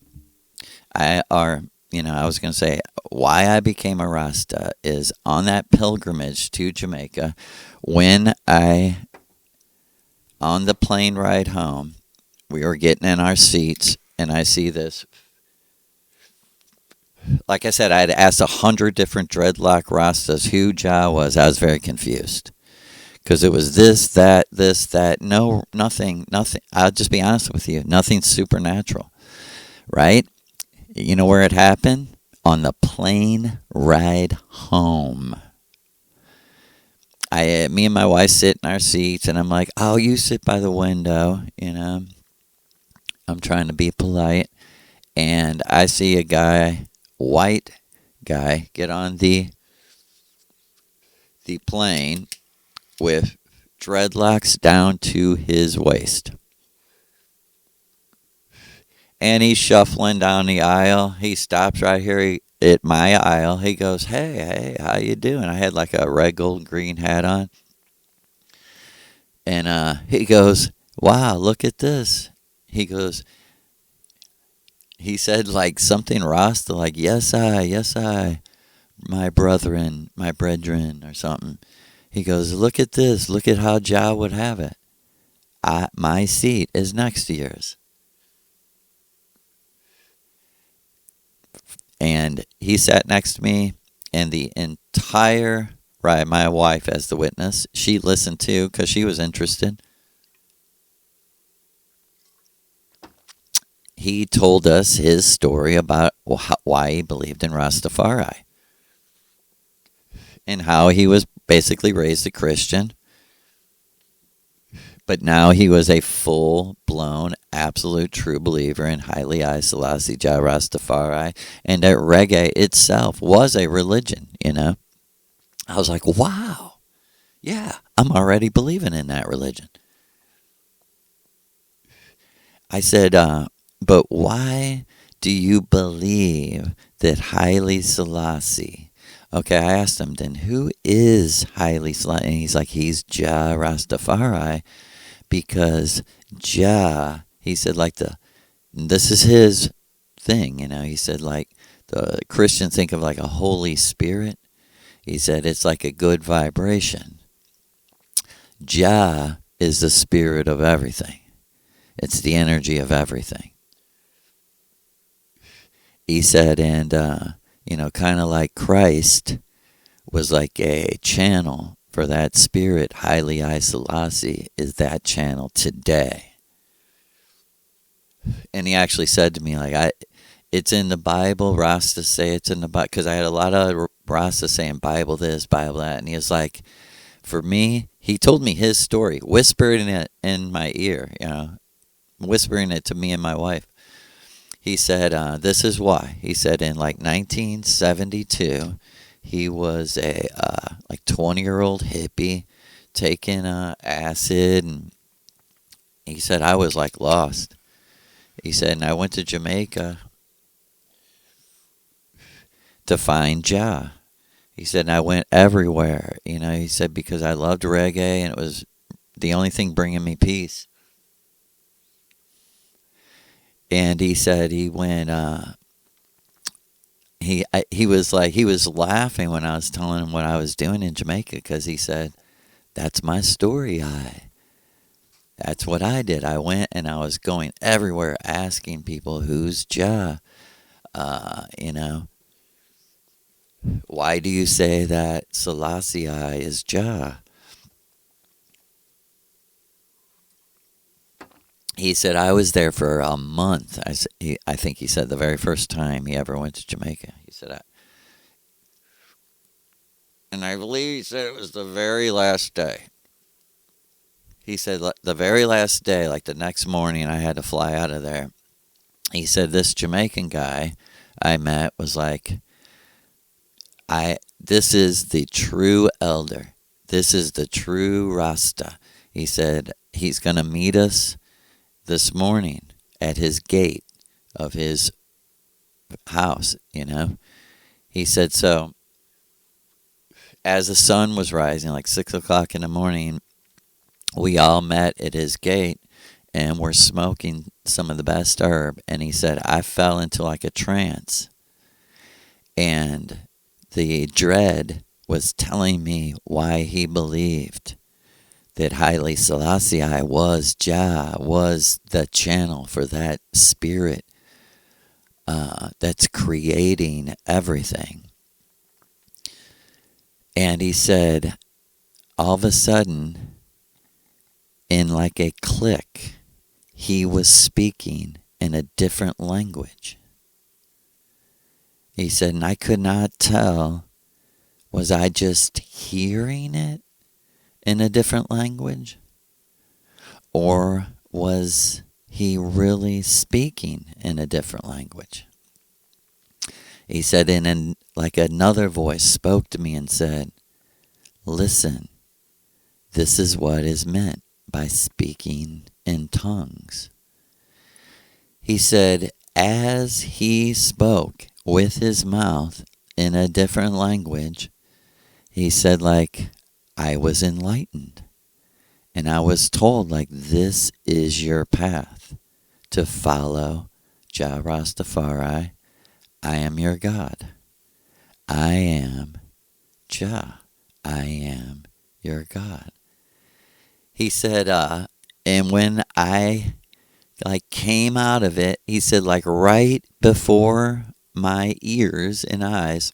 I was going to say why I became a Rasta is on that pilgrimage to Jamaica when on the plane ride home, we were getting in our seats and I see this. Like I said, I had asked 100 different dreadlock Rastas who Jah was. I was very confused. Because it was this, that. No, nothing. I'll just be honest with you. Nothing supernatural. Right? You know where it happened? On the plane ride home. Me and my wife sit in our seats, and I'm like, oh, you sit by the window, I'm trying to be polite. And I see a guy, white guy, get on the plane with dreadlocks down to his waist. And he's shuffling down the aisle. He stops right here at my aisle. He goes, hey, how you doing? I had like a red, gold, green hat on. And he goes, wow, look at this. He said like something Rasta, like, yes, I, my brethren, or something. He goes, look at this. Look at how Jah would have it. My seat is next to yours. And he sat next to me, and the entire ride, my wife as the witness, she listened too because she was interested. He told us his story about why he believed in Rastafari and how he was basically raised a Christian, but now he was a full-blown, absolute, true believer in Haile Selassie Jah Rastafari, and that reggae itself was a religion, I was like, wow, yeah, I'm already believing in that religion. I said, but why do you believe that Haile Selassie? Okay, I asked him, then who is Haile Selassie? And he's like, he's Jah Rastafari, because Jah, he said, like this is his thing, he said, like the Christians think of like a Holy Spirit. He said it's like a good vibration. Jah is the spirit of everything. It's the energy of everything. He said, and, kind of like Christ was like a channel for that spirit. Haile Selassie is that channel today. And he actually said to me, like, it's in the Bible. Rasta say it's in the Bible. Because I had a lot of Rasta saying Bible this, Bible that. And he was like, for me, he told me his story, whispering it in my ear, whispering it to me and my wife. He said, this is why. He said in like 1972, He was a like 20-year-old hippie taking acid, and he said I was like lost. He said, and I went to Jamaica to find Jah. He said, and I went everywhere. He said, because I loved reggae and it was the only thing bringing me peace. And he said he went. He was laughing when I was telling him what I was doing in Jamaica, because he said, "That's my story. That's what I did. I went and I was going everywhere asking people, who's Jah? Why do you say that Selassie is Jah?" He said, I was there for a month. I think he said the very first time he ever went to Jamaica. He said, and I believe he said it was the very last day. He said the very last day, like the next morning, I had to fly out of there. He said this Jamaican guy I met was like, this is the true elder. This is the true Rasta. He said he's going to meet us this morning at his gate of his house, He said, so as the sun was rising, like 6 o'clock in the morning, we all met at his gate and were smoking some of the best herb. And he said, I fell into like a trance. And the dread was telling me why he believed that Haile Selassie was Jah, was the channel for that spirit that's creating everything. And he said, all of a sudden, in like a click, he was speaking in a different language. He said, and I could not tell, was I just hearing it in a different language? Or was he really speaking in a different language? He said, like another voice spoke to me and said, listen, this is what is meant by speaking in tongues. He said, as he spoke with his mouth in a different language, he said, like, I was enlightened. And I was told, like, this is your path to follow Jah Rastafari. I am your God. I am Jah. I am your God. He said, and when I came out of it, he said, like right before my ears and eyes,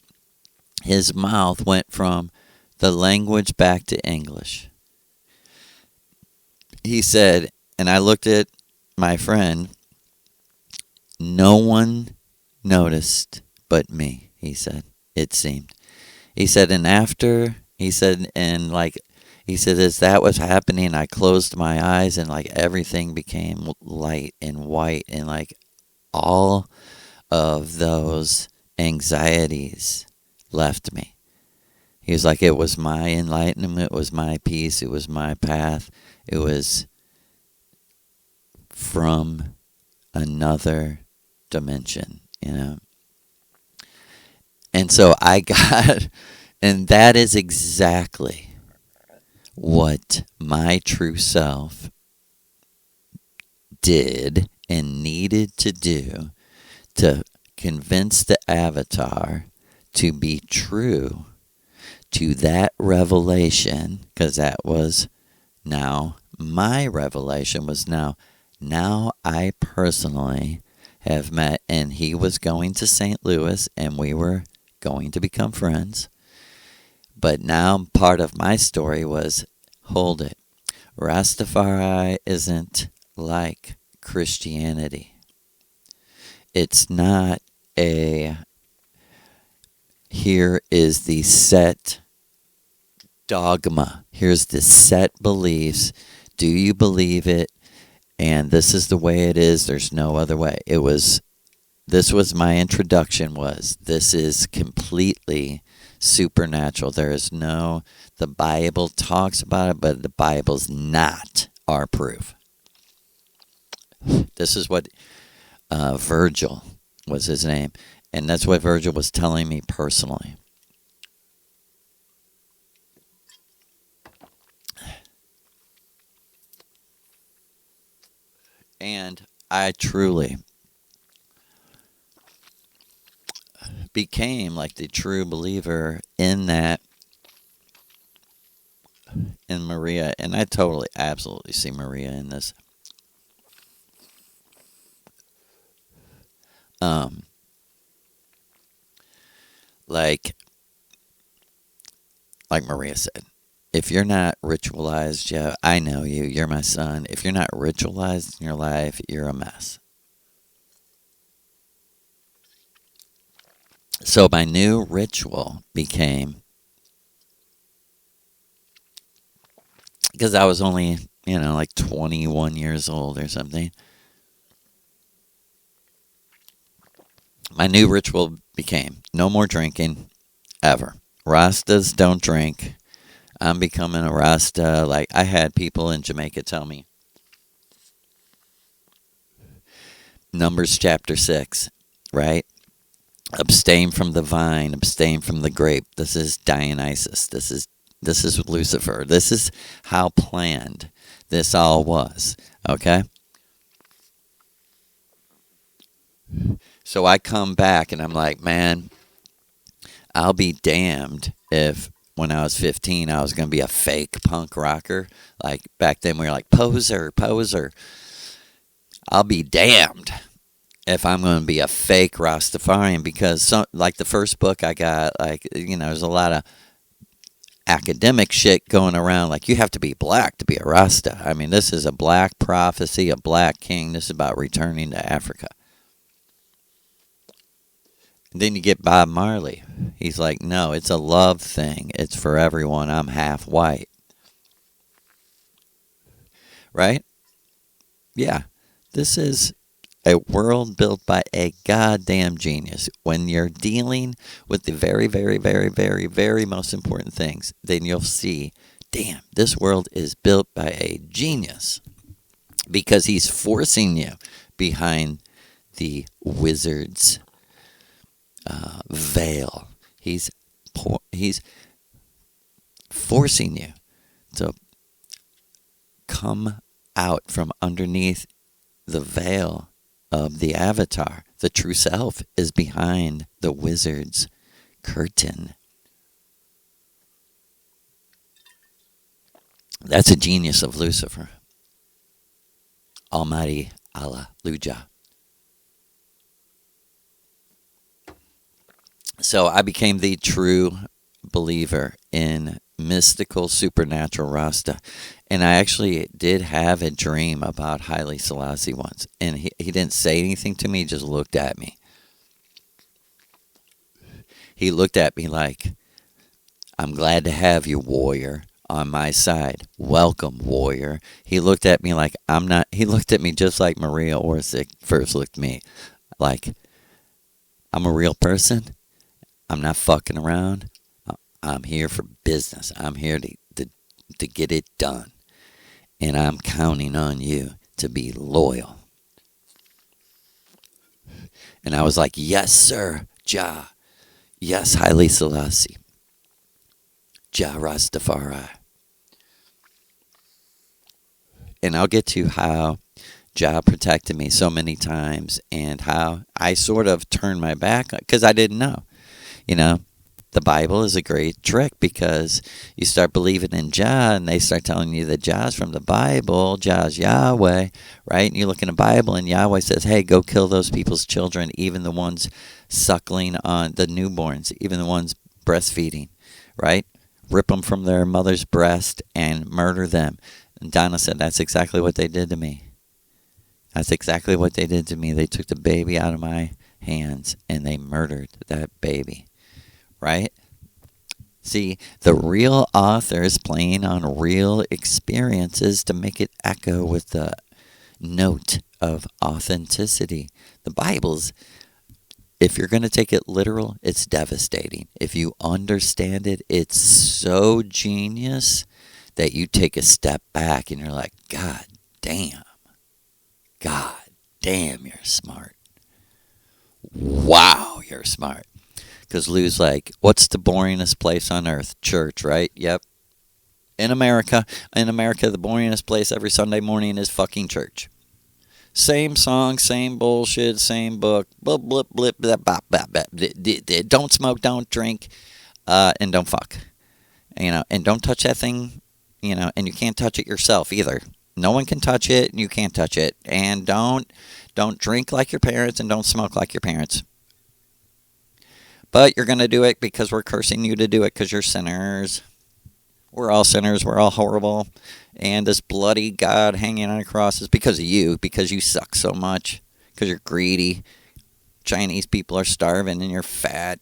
his mouth went from the language back to English. He said, and I looked at my friend, no one noticed but me, he said, it seemed. He said, and after, he said, as that was happening, I closed my eyes and like everything became light and white, and like all of those anxieties left me. He was like, it was my enlightenment, it was my peace, it was my path, it was from another dimension, And so I got, and that is exactly what my true self did and needed to do to convince the avatar to be true to that revelation, because that was now my revelation was now I personally have met, and he was going to St. Louis and we were going to become friends. But now part of my story was, hold it, Rastafari isn't like Christianity. It's not here is the set dogma. Here's the set beliefs. Do you believe it? And this is the way it is. There's no other way. This was my introduction was, this is completely supernatural. The Bible talks about it, but the Bible's not our proof. This is what Virgil was his name. And that's what Virgil was telling me personally. And I truly became like the true believer in that, in Maria. And I totally, absolutely see Maria in this. Like Maria said, if you're not ritualized, Joe, I know you. You're my son. If you're not ritualized in your life, you're a mess. So my new ritual became, because I was only, like 21 years old or something. My new ritual became no more drinking ever. Rastas don't drink. I'm becoming a Rasta. Like, I had people in Jamaica tell me, Numbers chapter 6, right? Abstain from the vine, abstain from the grape. This is Dionysus. This is Lucifer. This is how planned this all was. Okay? So I come back and I'm like, man, I'll be damned if when I was 15 I was going to be a fake punk rocker. Like back then we were like, poser. I'll be damned if I'm going to be a fake Rastafarian, because like the first book I got, like, there's a lot of academic shit going around, like you have to be black to be a Rasta. I mean, this is a black prophecy, a black king. This is about returning to Africa. And then you get Bob Marley. He's like, no, it's a love thing. It's for everyone. I'm half white. Right? Yeah. This is a world built by a goddamn genius. When you're dealing with the very, very, very, very, very most important things, then you'll see, damn, this world is built by a genius. Because he's forcing you behind the wizard's veil. He's forcing you to come out from underneath the veil of the avatar. The true self is behind the wizard's curtain. That's a genius of Lucifer. Almighty Alleluia. So I became the true believer in mystical, supernatural Rasta. And I actually did have a dream about Haile Selassie once. And he didn't say anything to me, he just looked at me. He looked at me like, I'm glad to have you, warrior, on my side. Welcome, warrior. He looked at me like he looked at me just like Maria Orsic first looked at me. Like, I'm a real person. I'm not fucking around. I'm here for business. I'm here to get it done. And I'm counting on you to be loyal. And I was like, yes, sir, Jah. Yes, Haile Selassie. Jah Rastafari. And I'll get to how Jah protected me so many times and how I sort of turned my back because I didn't know. The Bible is a great trick because you start believing in Jah and they start telling you that Jah's from the Bible, Jah's Yahweh, right? And you look in the Bible and Yahweh says, hey, go kill those people's children, even the ones suckling on the newborns, even the ones breastfeeding, right? Rip them from their mother's breast and murder them. And Donna said, that's exactly what they did to me. That's exactly what they did to me. They took the baby out of my hands and they murdered that baby. Right? See, the real author is playing on real experiences to make it echo with the note of authenticity. The Bible's if you're going to take it literal, it's devastating. If you understand it, it's so genius that you take a step back and you're like, God damn. God damn, you're smart. Wow, you're smart. Because Lou's like, what's the boringest place on earth? Church, right? Yep. In America, the boringest place every Sunday morning is fucking church. Same song, same bullshit, same book. Blip, blip, blip, blip, blip, blip, blip. Don't smoke, don't drink, and don't fuck. And don't touch that thing, and you can't touch it yourself either. No one can touch it, and you can't touch it. And don't drink like your parents, and don't smoke like your parents. But you're going to do it because we're cursing you to do it because you're sinners. We're all sinners. We're all horrible. And this bloody God hanging on a cross is because of you, because you suck so much, because you're greedy. Chinese people are starving and you're fat.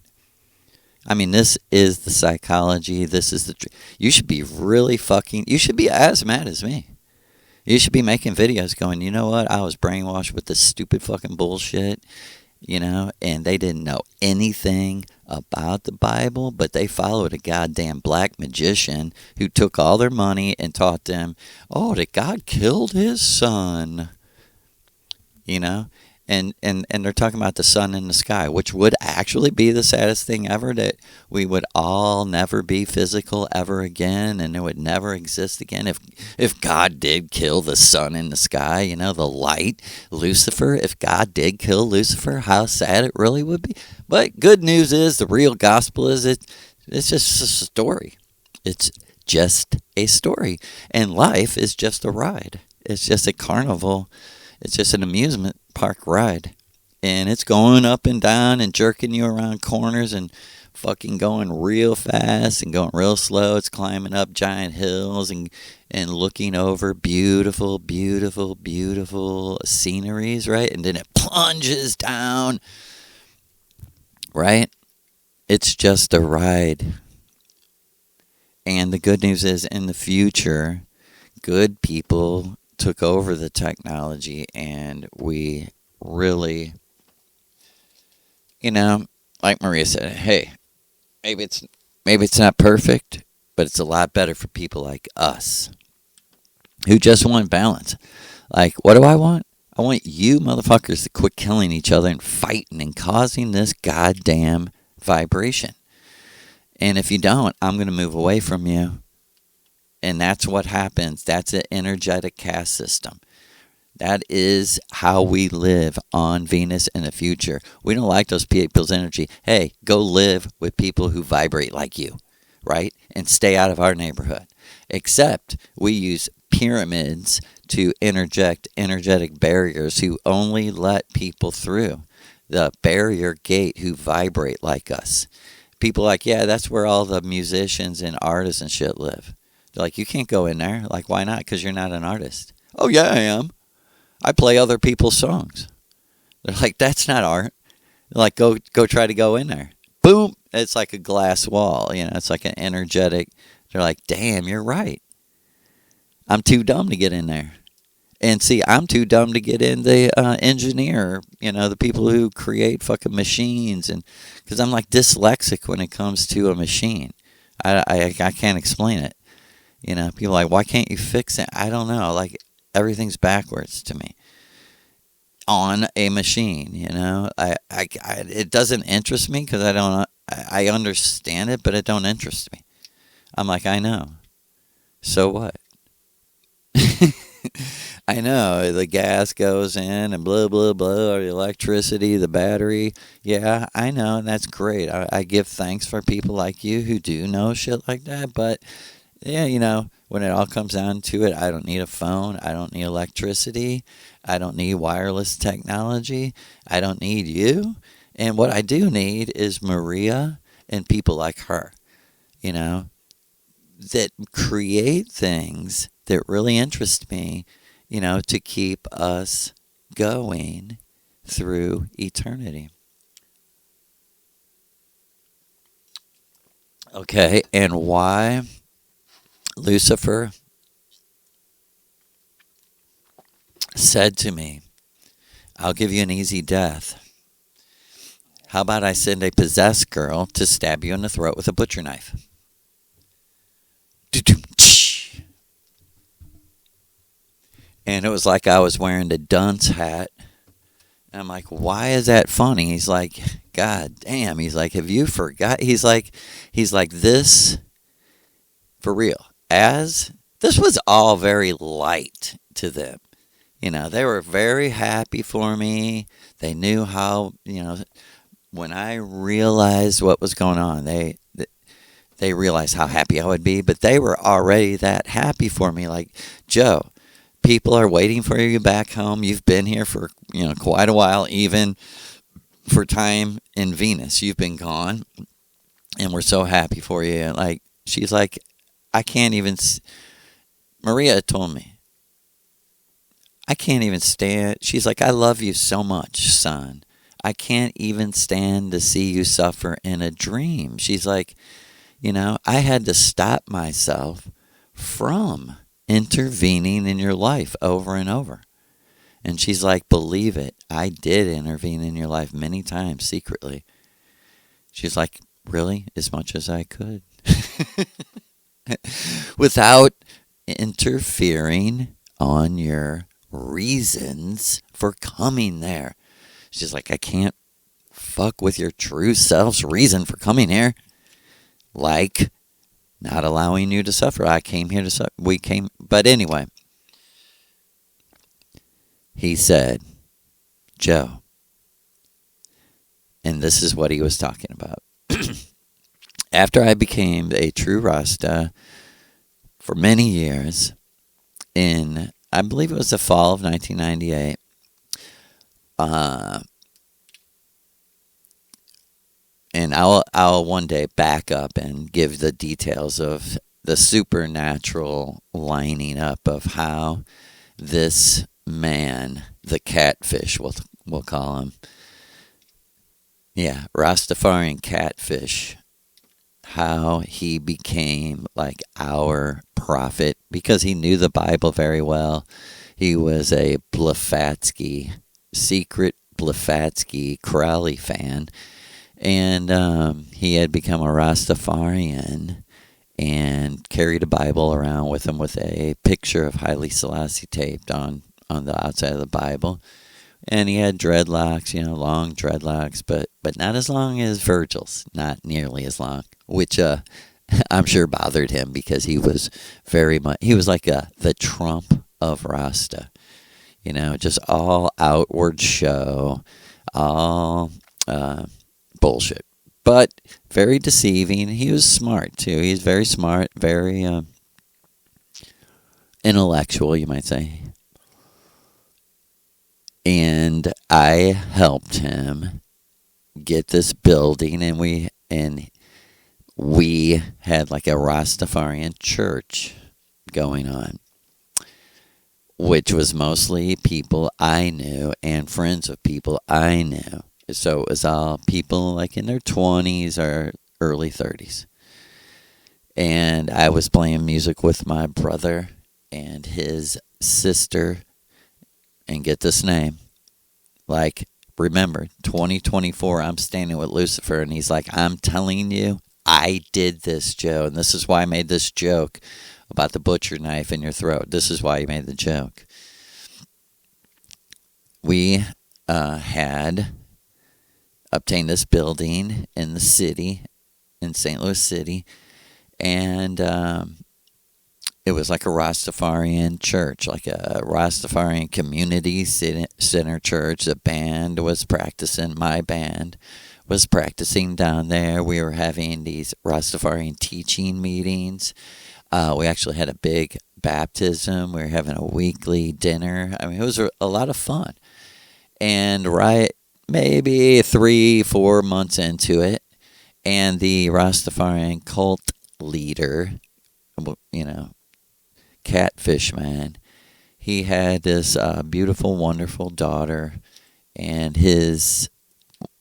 I mean, this is the psychology. This is you should be you should be as mad as me. You should be making videos going, you know what? I was brainwashed with this stupid fucking bullshit, and they didn't know anything about the Bible, but they followed a goddamn black magician who took all their money and taught them, that God killed his son, and they're talking about the sun in the sky, which would actually be the saddest thing ever, that we would all never be physical ever again, and it would never exist again if God did kill the sun in the sky, the light, Lucifer. If God did kill Lucifer, how sad it really would be. But good news is, the real gospel is it's just a story. It's just a story, and life is just a ride. It's just a carnival. It's just an amusement park ride. And it's going up and down and jerking you around corners and fucking going real fast and going real slow. It's climbing up giant hills and looking over beautiful, beautiful, beautiful sceneries, right? And then it plunges down, right? It's just a ride. And the good news is, in the future, good people took over the technology, and we really, like Maria said, hey, maybe it's not perfect, but it's a lot better for people like us who just want balance. Like, what do I want? I want you motherfuckers to quit killing each other and fighting and causing this goddamn vibration. And if you don't, I'm going to move away from you. And that's what happens. That's an energetic caste system. That is how we live on Venus in the future. We don't like those people's energy. Hey, go live with people who vibrate like you, right? And stay out of our neighborhood. Except we use pyramids to interject energetic barriers who only let people through the barrier gate who vibrate like us. People like, yeah, that's where all the musicians and artists and shit live. They're like, you can't go in there. Like, why not? Because you're not an artist. Oh, yeah, I am. I play other people's songs. They're like, that's not art. They're like, go try to go in there. Boom. It's like a glass wall. It's like an energetic. They're like, damn, you're right. I'm too dumb to get in there. And see, I'm too dumb to get in the engineer, the people who create fucking machines. And because I'm like dyslexic when it comes to a machine. I can't explain it. People are like, why can't you fix it? I don't know. Like, everything's backwards to me on a machine. It doesn't interest me because I understand it, but it don't interest me. I'm like, I know. So what? I know the gas goes in and blah, blah, blah, or the electricity, the battery. Yeah, I know, and that's great. I give thanks for people like you who do know shit like that, but yeah, when it all comes down to it, I don't need a phone. I don't need electricity. I don't need wireless technology. I don't need you. And what I do need is Maria and people like her, that create things that really interest me, to keep us going through eternity. Okay, and why Lucifer said to me, I'll give you an easy death. How about I send a possessed girl to stab you in the throat with a butcher knife? And it was like I was wearing the dunce hat. And I'm like, why is that funny? He's like, God damn. He's like, have you forgot? He's like, this, for real. This was all very light to them. They were very happy for me. They knew how, when I realized what was going on, they realized how happy I would be, but they were already that happy for me. Like, Joe, people are waiting for you back home. You've been here for, quite a while, even for time in Venus. You've been gone, and we're so happy for you. Like, she's like, I can't even, Maria told me, I can't even stand, she's like, I love you so much, son. I can't even stand to see you suffer in a dream. She's like, I had to stop myself from intervening in your life over and over. And she's like, believe it, I did intervene in your life many times secretly. She's like, really? As much as I could. Without interfering on your reasons for coming there. She's like, I can't fuck with your true self's reason for coming here. Like, not allowing you to suffer. I came here to suffer. But anyway, he said, Joe, and this is what he was talking about. After I became a true Rasta for many years, in, I believe it was the fall of 1998, and I'll one day back up and give the details of the supernatural lining up of how this man, the catfish, we'll call him, yeah, Rastafarian catfish, how he became like our prophet because he knew the Bible very well. He was a secret Blavatsky Crowley fan. And he had become a Rastafarian and carried a Bible around with him with a picture of Haile Selassie taped on the outside of the Bible. And he had dreadlocks, long dreadlocks, but not as long as Virgil's, not nearly as long, which I'm sure bothered him because he was he was like the Trump of Rasta, just all outward show, all bullshit, but very deceiving. He was smart too. He's very smart, very intellectual, you might say. And I helped him get this building, and we had like a Rastafarian church going on, which was mostly people I knew and friends of people I knew. So it was all people like in their 20s or early 30s. And I was playing music with my brother and his sister. And get this name. Like, remember, 2024, I'm standing with Lucifer. And he's like, I'm telling you, I did this, Joe. And this is why I made this joke about the butcher knife in your throat. This is why he made the joke. We had obtained this building in the city, in St. Louis City, and it was like a Rastafarian church, like a Rastafarian community center church. The band was practicing, my band was practicing down there. We were having these Rastafarian teaching meetings. We actually had a big baptism. We were having a weekly dinner. I mean, it was a lot of fun. And maybe 3-4 months into it, and the Rastafarian cult leader, catfish man, he had this beautiful, wonderful daughter, and his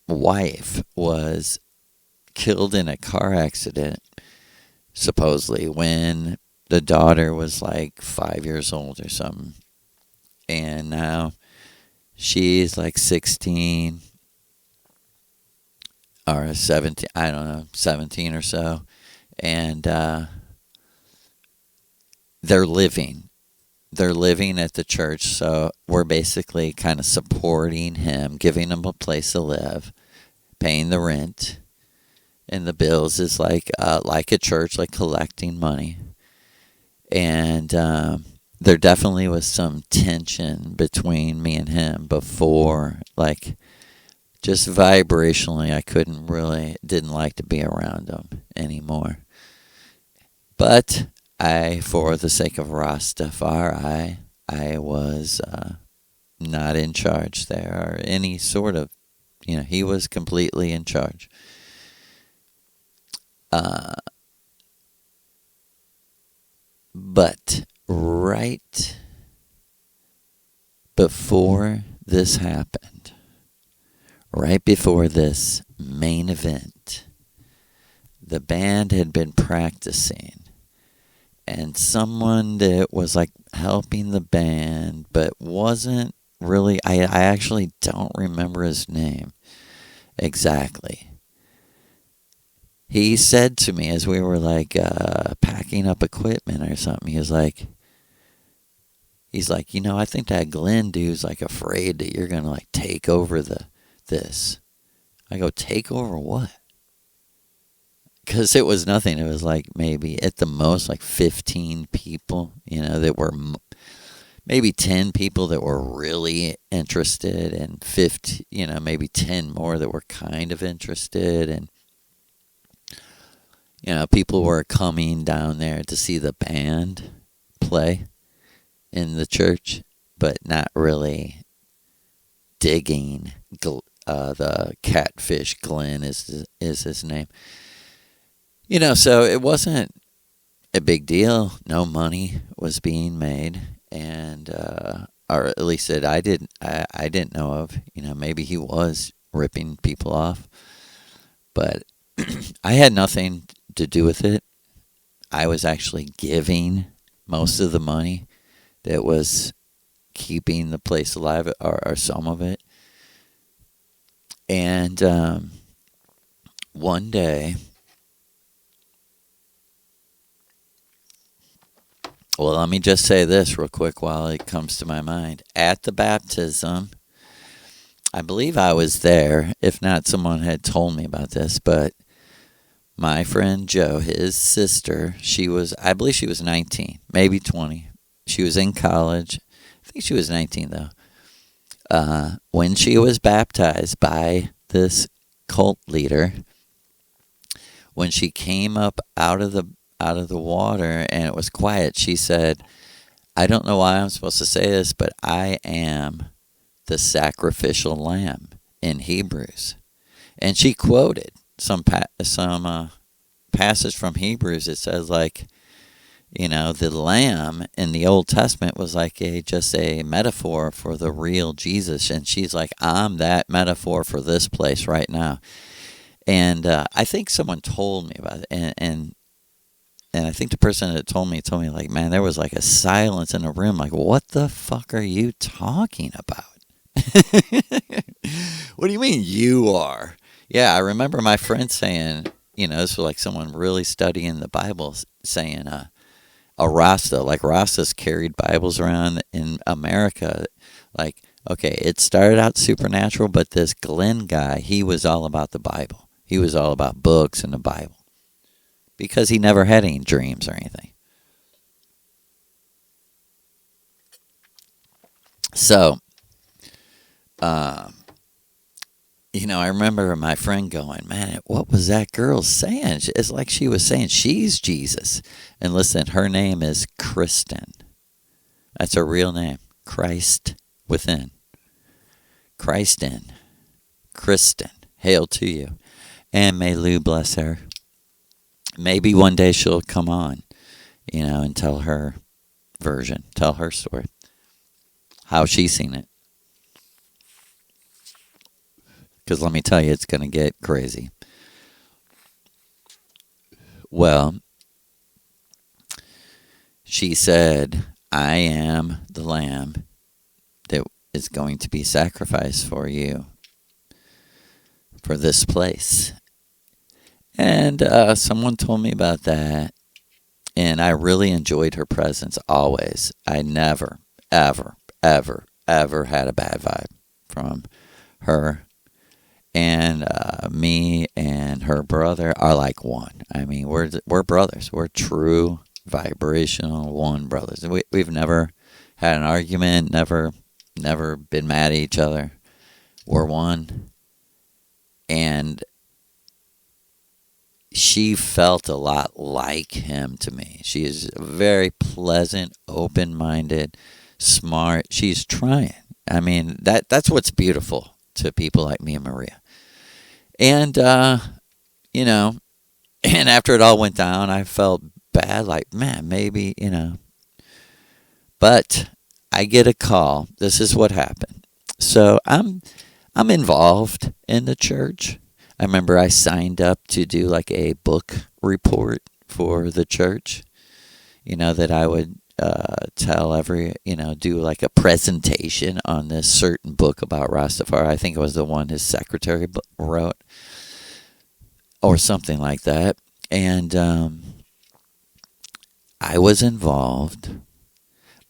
wife was killed in a car accident, supposedly, when the daughter was like 5 years old or something. And now she's like 16. or 17, I don't know, 17 or so. And they're living. They're living at the church, so we're basically kind of supporting him, giving him a place to live, paying the rent, and the bills is like a church, like collecting money. And there definitely was some tension between me and him before, like just vibrationally, I didn't like to be around him anymore. But for the sake of Rastafari, I was not in charge there or any sort of, he was completely in charge. But right before this happened, right before this main event, the band had been practicing, and someone that was like helping the band but wasn't really, I actually don't remember his name exactly. He said to me as we were like packing up equipment or something, he's like, I think that Glenn dude's like afraid that you're gonna like take over this. I go, take over what? Because it was nothing. It was like maybe at the most like 15 people, that were maybe 10 people that were really interested, and 50, maybe 10 more that were kind of interested. And, people were coming down there to see the band play in the church, but not really digging the catfish. Glenn is his name. So it wasn't a big deal. No money was being made, and or at least that I didn't know of. Maybe he was ripping people off, but I had nothing to do with it. I was actually giving most of the money that was keeping the place alive, or some of it. And one day, well, let me just say this real quick while it comes to my mind. At the baptism, I believe I was there. If not, someone had told me about this. But my friend Joe, his sister, I believe she was 19, maybe 20. She was in college. I think she was 19, though. When she was baptized by this cult leader, when she came up out of the water and it was quiet, she said, I don't know why I'm supposed to say this, but I am the sacrificial lamb in Hebrews. And she quoted some passage from Hebrews. It says like, the lamb in the Old Testament was like just a metaphor for the real Jesus. And she's like, I'm that metaphor for this place right now. And I think someone told me about it. And I think the person that told me like, man, there was like a silence in the room. Like, what the fuck are you talking about? What do you mean you are? Yeah, I remember my friend saying, this was like someone really studying the Bible saying, a Rasta, like Rastas carried Bibles around in America. Like, okay, it started out supernatural, but this Glenn guy, he was all about the Bible. He was all about books and the Bible. Because he never had any dreams or anything. So, I remember my friend going, man, what was that girl saying? It's like she was saying she's Jesus. And listen, her name is Kristen. That's her real name. Christ within. Christ in. Kristen. Hail to you. And may Lou bless her. Maybe one day she'll come on, and tell her version, tell her story, how she's seen it. Because let me tell you, it's going to get crazy. Well, she said, I am the lamb that is going to be sacrificed for you, for this place. And someone told me about that, and I really enjoyed her presence always. I never, ever, ever, ever had a bad vibe from her. And me and her brother are like one. I mean, we're brothers. We're true vibrational one brothers. We've never had an argument. Never been mad at each other. We're one. And she felt a lot like him to me. She is very pleasant, open-minded, smart. She's trying. I mean, that's what's beautiful to people like me and Maria. And you know, and after it all went down, I felt bad, like, man, maybe, But I get a call. This is what happened. So I'm involved in the church. I remember I signed up to do like a book report for the church. That I would tell do like a presentation on this certain book about Rastafari. I think it was the one his secretary wrote, or something like that. And I was involved,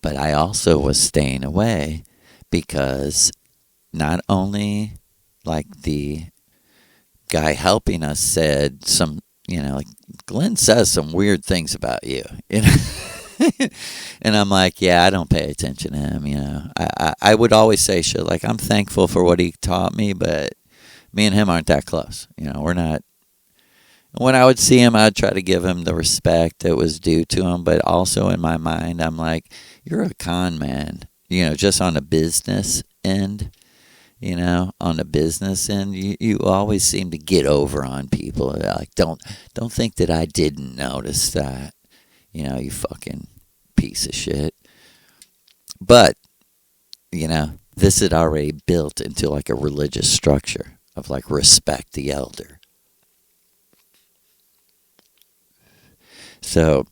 but I also was staying away because not only like the guy helping us said some, like Glenn says some weird things about you, and I'm like, yeah, I don't pay attention to him, I would always say shit like, I'm thankful for what he taught me, but me and him aren't that close. We're not. When I would see him, I'd try to give him the respect that was due to him, but also in my mind, I'm like, you're a con man, just on a business end. On the business end, you always seem to get over on people. Like, don't think that I didn't notice that. You fucking piece of shit. But, this had already built into like a religious structure of like respect the elder. So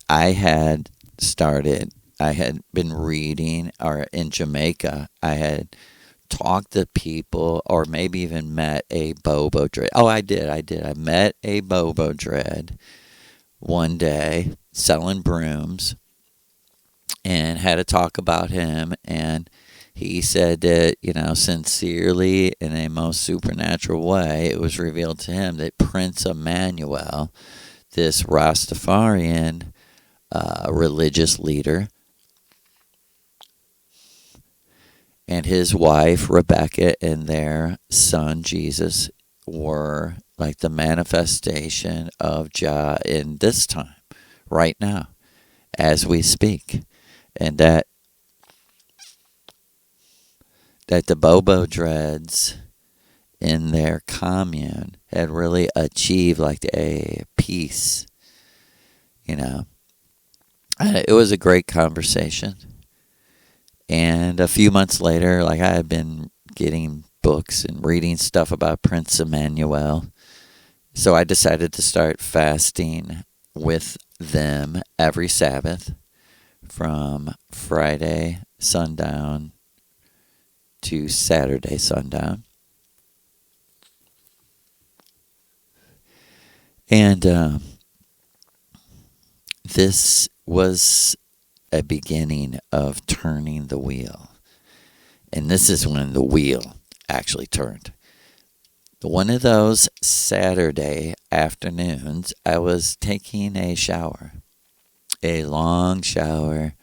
I had been reading, or in Jamaica, I had talked to people, or maybe even met a Bobo Dread. Oh, I did. I met a Bobo Dread one day selling brooms, and had a talk about him. And he said that, sincerely, in a most supernatural way, it was revealed to him that Prince Emmanuel, this Rastafarian religious leader, and his wife, Rebecca, and their son, Jesus, were like the manifestation of Jah in this time, right now, as we speak. And that the Bobo Dreads in their commune had really achieved like a peace, It was a great conversation. And a few months later, like, I had been getting books and reading stuff about Prince Emmanuel. So I decided to start fasting with them every Sabbath from Friday sundown to Saturday sundown. And this was a beginning of turning the wheel. And this is when the wheel actually turned. One of those Saturday afternoons, I was taking a shower, a long shower,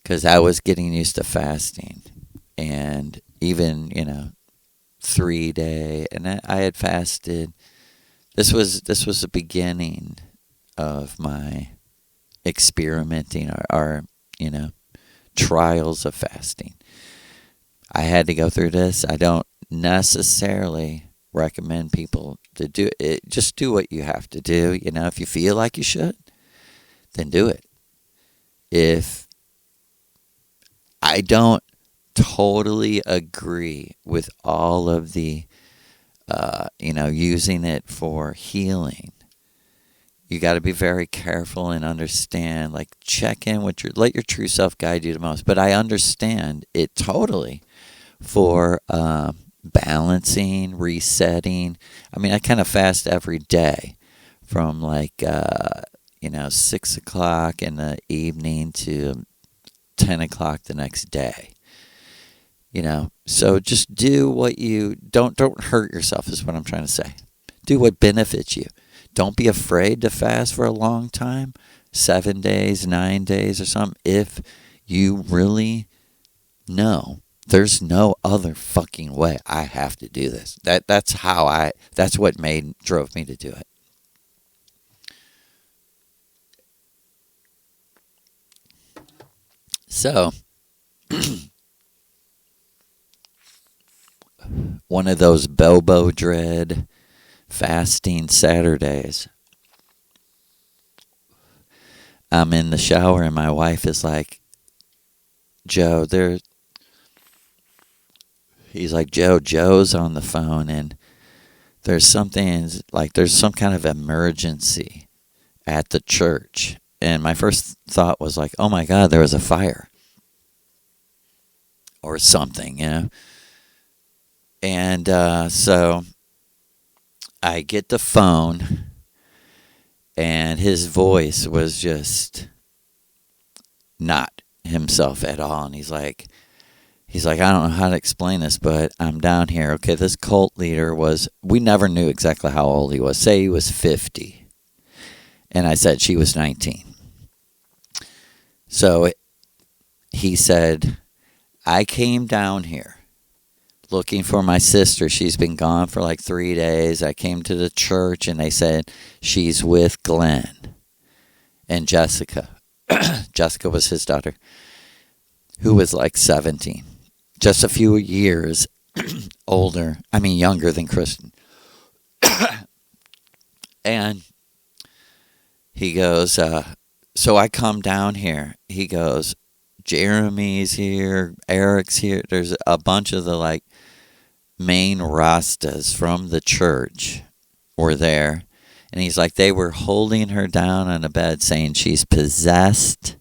because I was getting used to fasting. And even, 3-day, and I had fasted. This was the beginning of my experimenting, or trials of fasting. I had to go through this. I don't necessarily recommend people to do it. Just do what you have to do. If you feel like you should, then do it. If I don't totally agree with all of the, using it for healing, you got to be very careful and understand, like, check in with let your true self guide you the most. But I understand it totally for balancing, resetting. I mean, I kind of fast every day, from 6 o'clock in the evening to 10 o'clock the next day. So just do what you don't hurt yourself is what I'm trying to say. Do what benefits you. Don't be afraid to fast for a long time, 7 days, 9 days or something, if you really know there's no other fucking way. I have to do this. That's what drove me to do it. So one of those Bobo Dread fasting Saturdays, I'm in the shower and my wife is like, Joe, Joe's on the phone and there's some kind of emergency at the church. And my first thought was like, oh my God, there was a fire or something, And so I get the phone and his voice was just not himself at all. And he's like, I don't know how to explain this, but I'm down here. Okay, this cult leader we never knew exactly how old he was. Say he was 50. And I said she was 19. So he said, I came down here looking for my sister. She's been gone for 3 days. I came to the church and they said she's with Glenn and Jessica. Jessica was his daughter, who was 17. Just a few years younger than Kristen. And he goes, so I come down here. He goes, Jeremy's here, Eric's here. There's a bunch of the main Rastas from the church were there. And he's like, they were holding her down on a bed saying she's possessed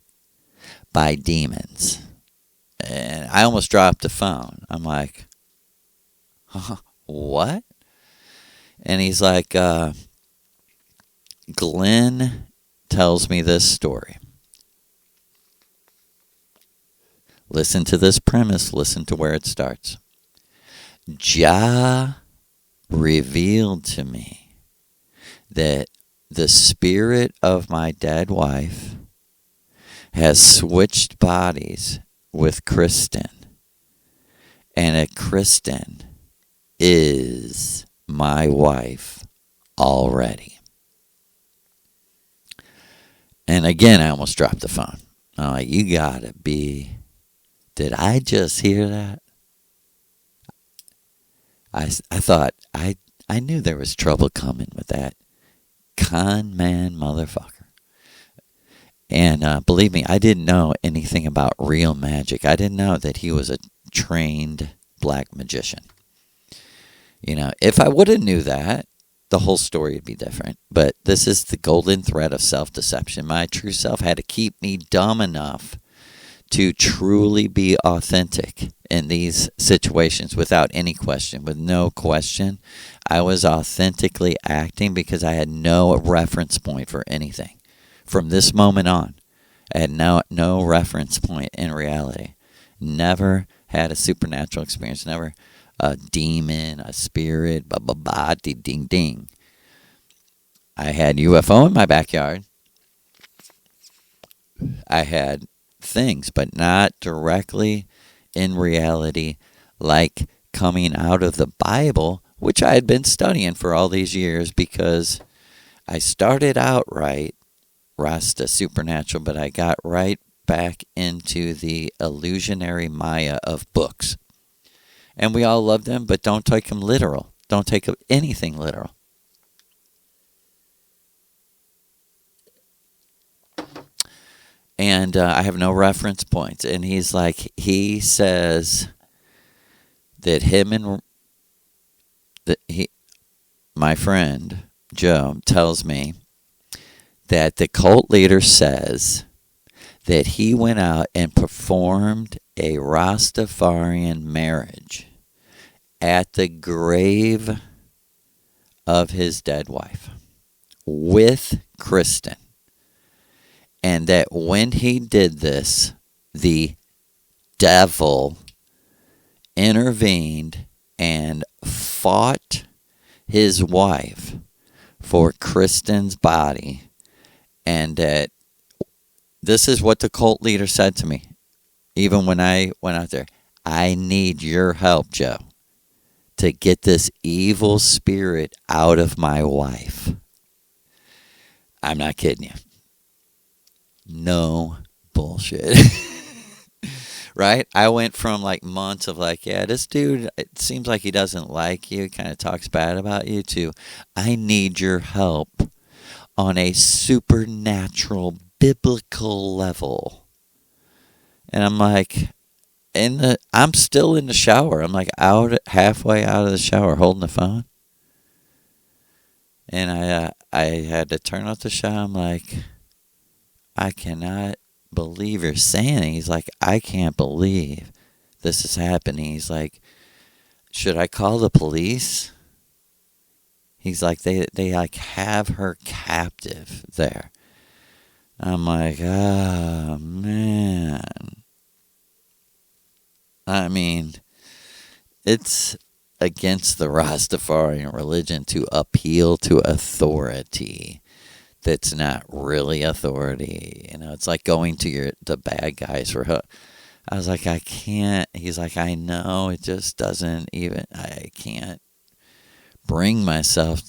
by demons. And I almost dropped the phone. I'm like, what? And he's like, Glenn tells me this story. Listen to this premise. Listen to where it starts. Jah revealed to me that the spirit of my dead wife has switched bodies with Kristen. And that Kristen is my wife already. And again, I almost dropped the phone. I'm like, you gotta be... Did I just hear that? I thought, I knew there was trouble coming with that con man motherfucker. And believe me, I didn't know anything about real magic. I didn't know that he was a trained black magician. If I would have knew that, the whole story would be different. But this is the golden thread of self-deception. My true self had to keep me dumb enough to truly be authentic in these situations without any question, with no question. I was authentically acting because I had no reference point for anything. From this moment on, I had no reference point in reality. Never had a supernatural experience, never a demon, a spirit, ding ding. I had UFO in my backyard. I had things, but not directly in reality, like coming out of the Bible, which I had been studying for all these years because I started out right, Rasta supernatural, but I got right back into the illusionary Maya of books. And we all love them, but don't take them literal. Don't take anything literal. And I have no reference points. And he says that my friend Joe tells me that the cult leader says that he went out and performed a Rastafarian marriage at the grave of his dead wife with Kristen. And that when he did this, the devil intervened and fought his wife for Kristen's body. And that this is what the cult leader said to me, even when I went out there. I need your help, Joe, to get this evil spirit out of my wife. I'm not kidding you. No bullshit. Right? I went from like months of like, yeah, this dude, it seems like he doesn't like you, kind of talks bad about you, to I need your help on a supernatural, biblical level. And I'm like, I'm still in the shower. I'm like halfway out of the shower holding the phone. And I had to turn off the shower. I'm like, I cannot believe you're saying it. He's like, I can't believe this is happening. He's like, should I call the police? He's like, they like have her captive there. I'm like, oh man. I mean, it's against the Rastafarian religion to appeal to authority that's not really authority. You know, it's like going to the bad guys for help. I was like, I can't. He's like, I know. It just doesn't even, I can't bring myself.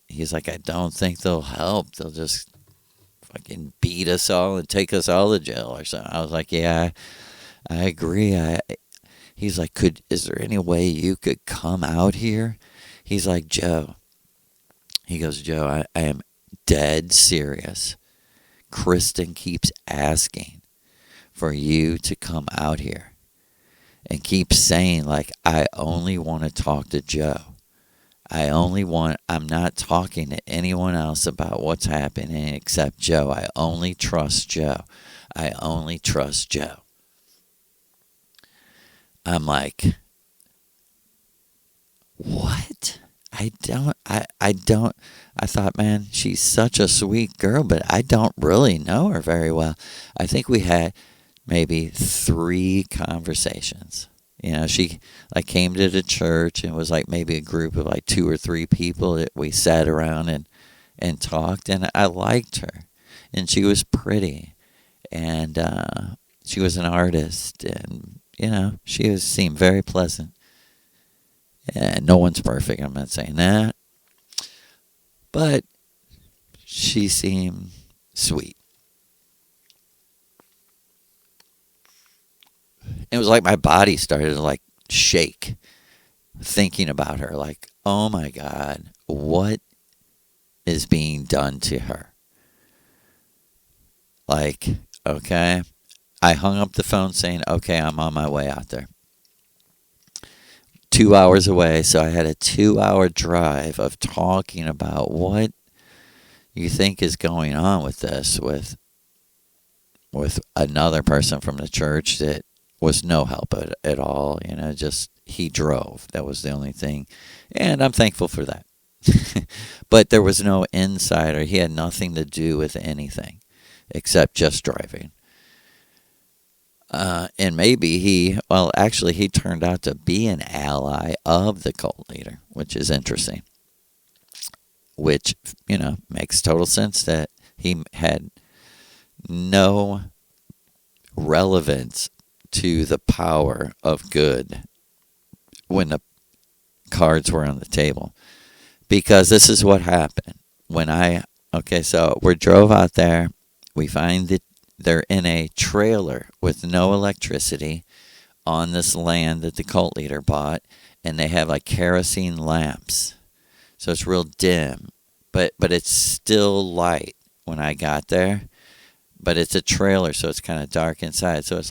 He's like, I don't think they'll help. They'll just fucking beat us all and take us all to jail or something. I was like, yeah, I agree. He's like, is there any way you could come out here? He's like, Joe. He goes, Joe, I am dead serious. Kristen keeps asking for you to come out here and keeps saying, like, I only want to talk to Joe. I'm not talking to anyone else about what's happening except Joe. I only trust Joe. I only trust Joe. I'm like, what? I thought, man, she's such a sweet girl, but I don't really know her very well. I think we had maybe 3 conversations. You know, she like came to the church and was like maybe a group of like 2 or 3 people that we sat around and talked, and I liked her, and she was pretty, and she was an artist, and you know, seemed very pleasant. And no one's perfect, I'm not saying that. But she seemed sweet. It was like my body started to like shake thinking about her. Like, oh my God, what is being done to her? Like, okay. I hung up the phone saying, okay, I'm on my way out there. 2 hours away, so I had a 2-hour drive of talking about what you think is going on with this, with another person from the church that was no help at all. You know, just he drove. That was the only thing, and I'm thankful for that. But there was no insider. He had nothing to do with anything except just driving. And maybe he turned out to be an ally of the cult leader, which is interesting. Which, you know, makes total sense that he had no relevance to the power of good when the cards were on the table. Because this is what happened. So we drove out there. We find that they're in a trailer with no electricity on this land that the cult leader bought, and they have like kerosene lamps. So it's real dim, but it's still light when I got there. But it's a trailer, so it's kind of dark inside. So it's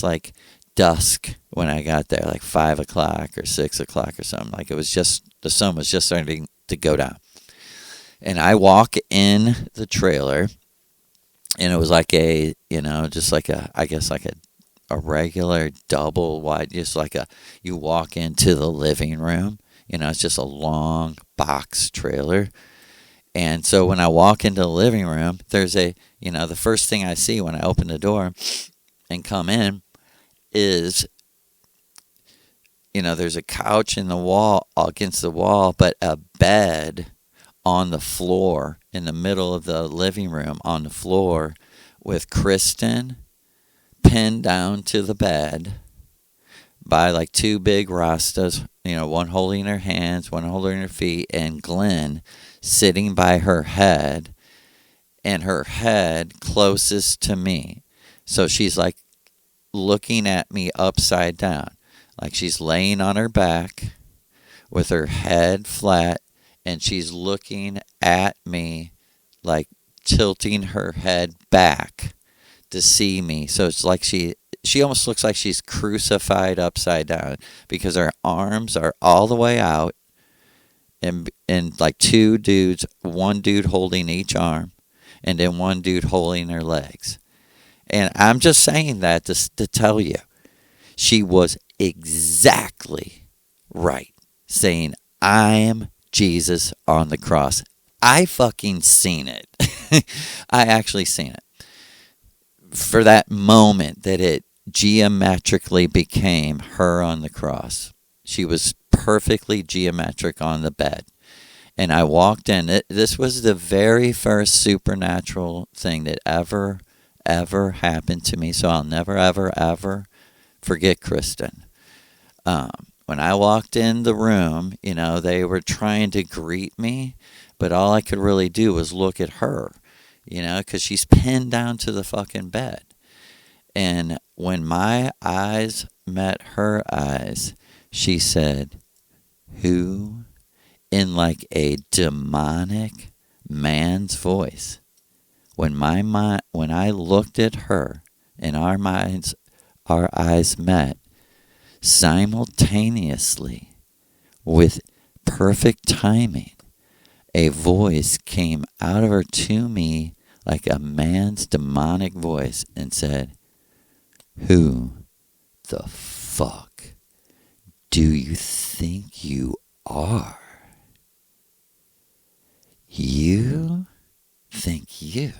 like dusk when I got there, like 5 o'clock or 6 o'clock or something. Like it was just, the sun was just starting to go down. And I walk in the trailer, and it was like a, you know, just like a, I guess like a regular double wide, just like you walk into the living room, you know, it's just a long box trailer. And so when I walk into the living room, there's the first thing I see when I open the door and come in is, there's a couch in the wall, against the wall, but a bed on the floor in the middle of the living room on the floor with Kristen pinned down to the bed by like two big Rastas, one holding her hands, one holding her feet, and Glenn sitting by her head, and her head closest to me. So she's like looking at me upside down, like she's laying on her back with her head flat, and she's looking at me like tilting her head back to see me. So it's like she almost looks like she's crucified upside down because her arms are all the way out, and like two dudes, one dude holding each arm, and then one dude holding her legs. And I'm just saying that to tell you, she was exactly right, saying, I am Jesus on the cross. I fucking seen it. I actually seen it. For that moment that it geometrically became her on the cross. She was perfectly geometric on the bed. And I walked in. This was the very first supernatural thing that ever happened to me. So I'll never, ever forget Kristen. When I walked in the room, they were trying to greet me, but all I could really do was look at her, because she's pinned down to the fucking bed. And when my eyes met her eyes, she said, who? In like a demonic man's voice. When I looked at her and our eyes met simultaneously with perfect timing, a voice came out of her to me like a man's demonic voice and said, who the fuck do you think you are? You think you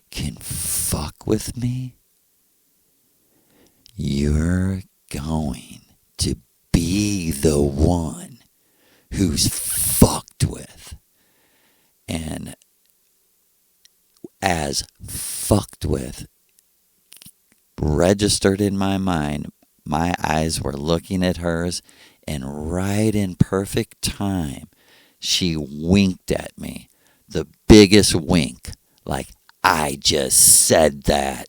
can fuck with me? You're going to be the one who's fucked with. And as fucked with registered in my mind, my eyes were looking at hers, and right in perfect time, she winked at me. The biggest wink. Like, I just said that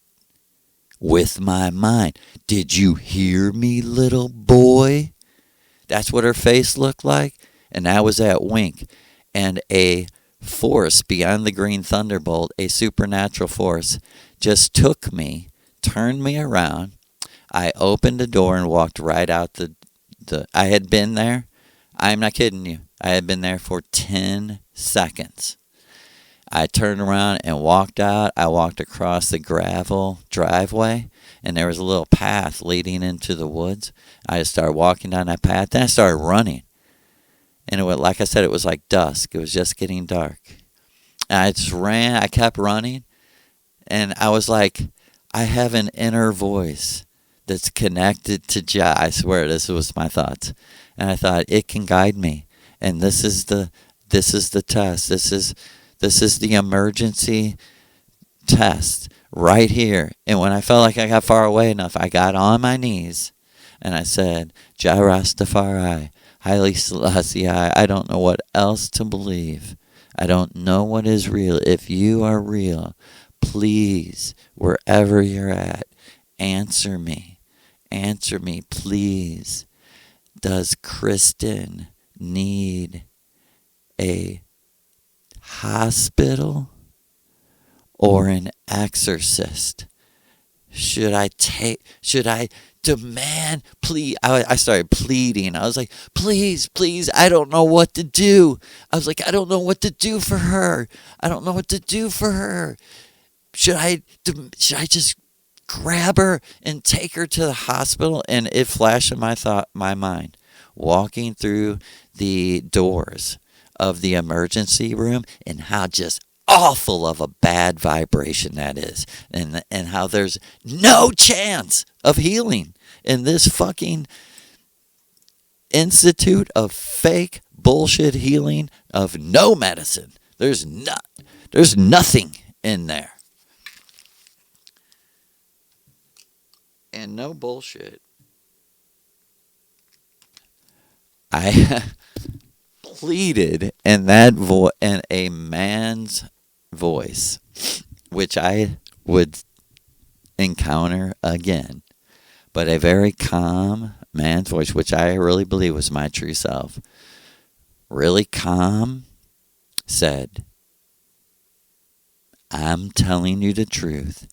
with my mind. Did you hear me, little boy? That's what her face looked like. And that was that wink. And a force beyond the green thunderbolt, a supernatural force, just took me, turned me around. I opened the door and walked right out I had been there. I'm not kidding you. I had been there for 10 seconds. I turned around and walked out. I walked across the gravel driveway, and there was a little path leading into the woods. I just started walking down that path. Then I started running. And like I said, it was like dusk. It was just getting dark. And I just ran. I kept running. And I was like, I have an inner voice that's connected to Jah. I swear, this was my thoughts. And I thought, it can guide me. And this is the test. This is the emergency test right here. And when I felt like I got far away enough, I got on my knees and I said, Jah Rastafari, Haile Selassie, I don't know what else to believe. I don't know what is real. If you are real, please, wherever you're at, answer me. Answer me, please. Does Kristen need a hospital or an exorcist? Should I demand, please? I started pleading. I was like, please, I don't know what to do. I was like, I don't know what to do for her. I don't know what to do for her. Should I just grab her and take her to the hospital? And it flashed in my mind, walking through the doors of the emergency room and how just awful of a bad vibration that is, and how there's no chance of healing in this fucking institute of fake bullshit healing of no medicine. There's nothing in there. And no bullshit. I pleaded in in a man's voice, which I would encounter again, but a very calm man's voice, which I really believe was my true self, really calm, said, I'm telling you the truth.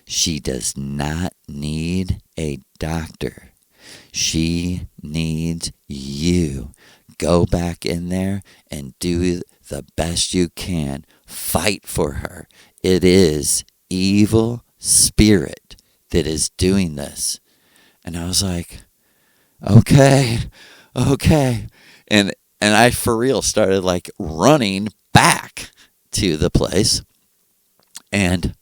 She does not need a doctor. She needs you. Go back in there and do the best you can. Fight for her. It is evil spirit that is doing this. And I was like, okay. And I for real started like running back to the place. And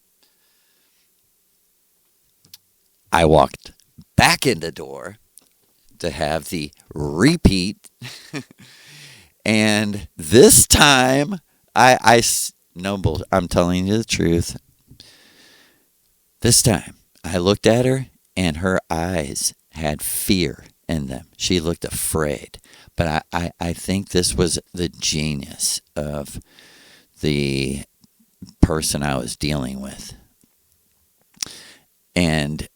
I walked back in the door to have the repeat. And this time, I'm telling you the truth. This time, I looked at her and her eyes had fear in them. She looked afraid. But I think this was the genius of the person I was dealing with. And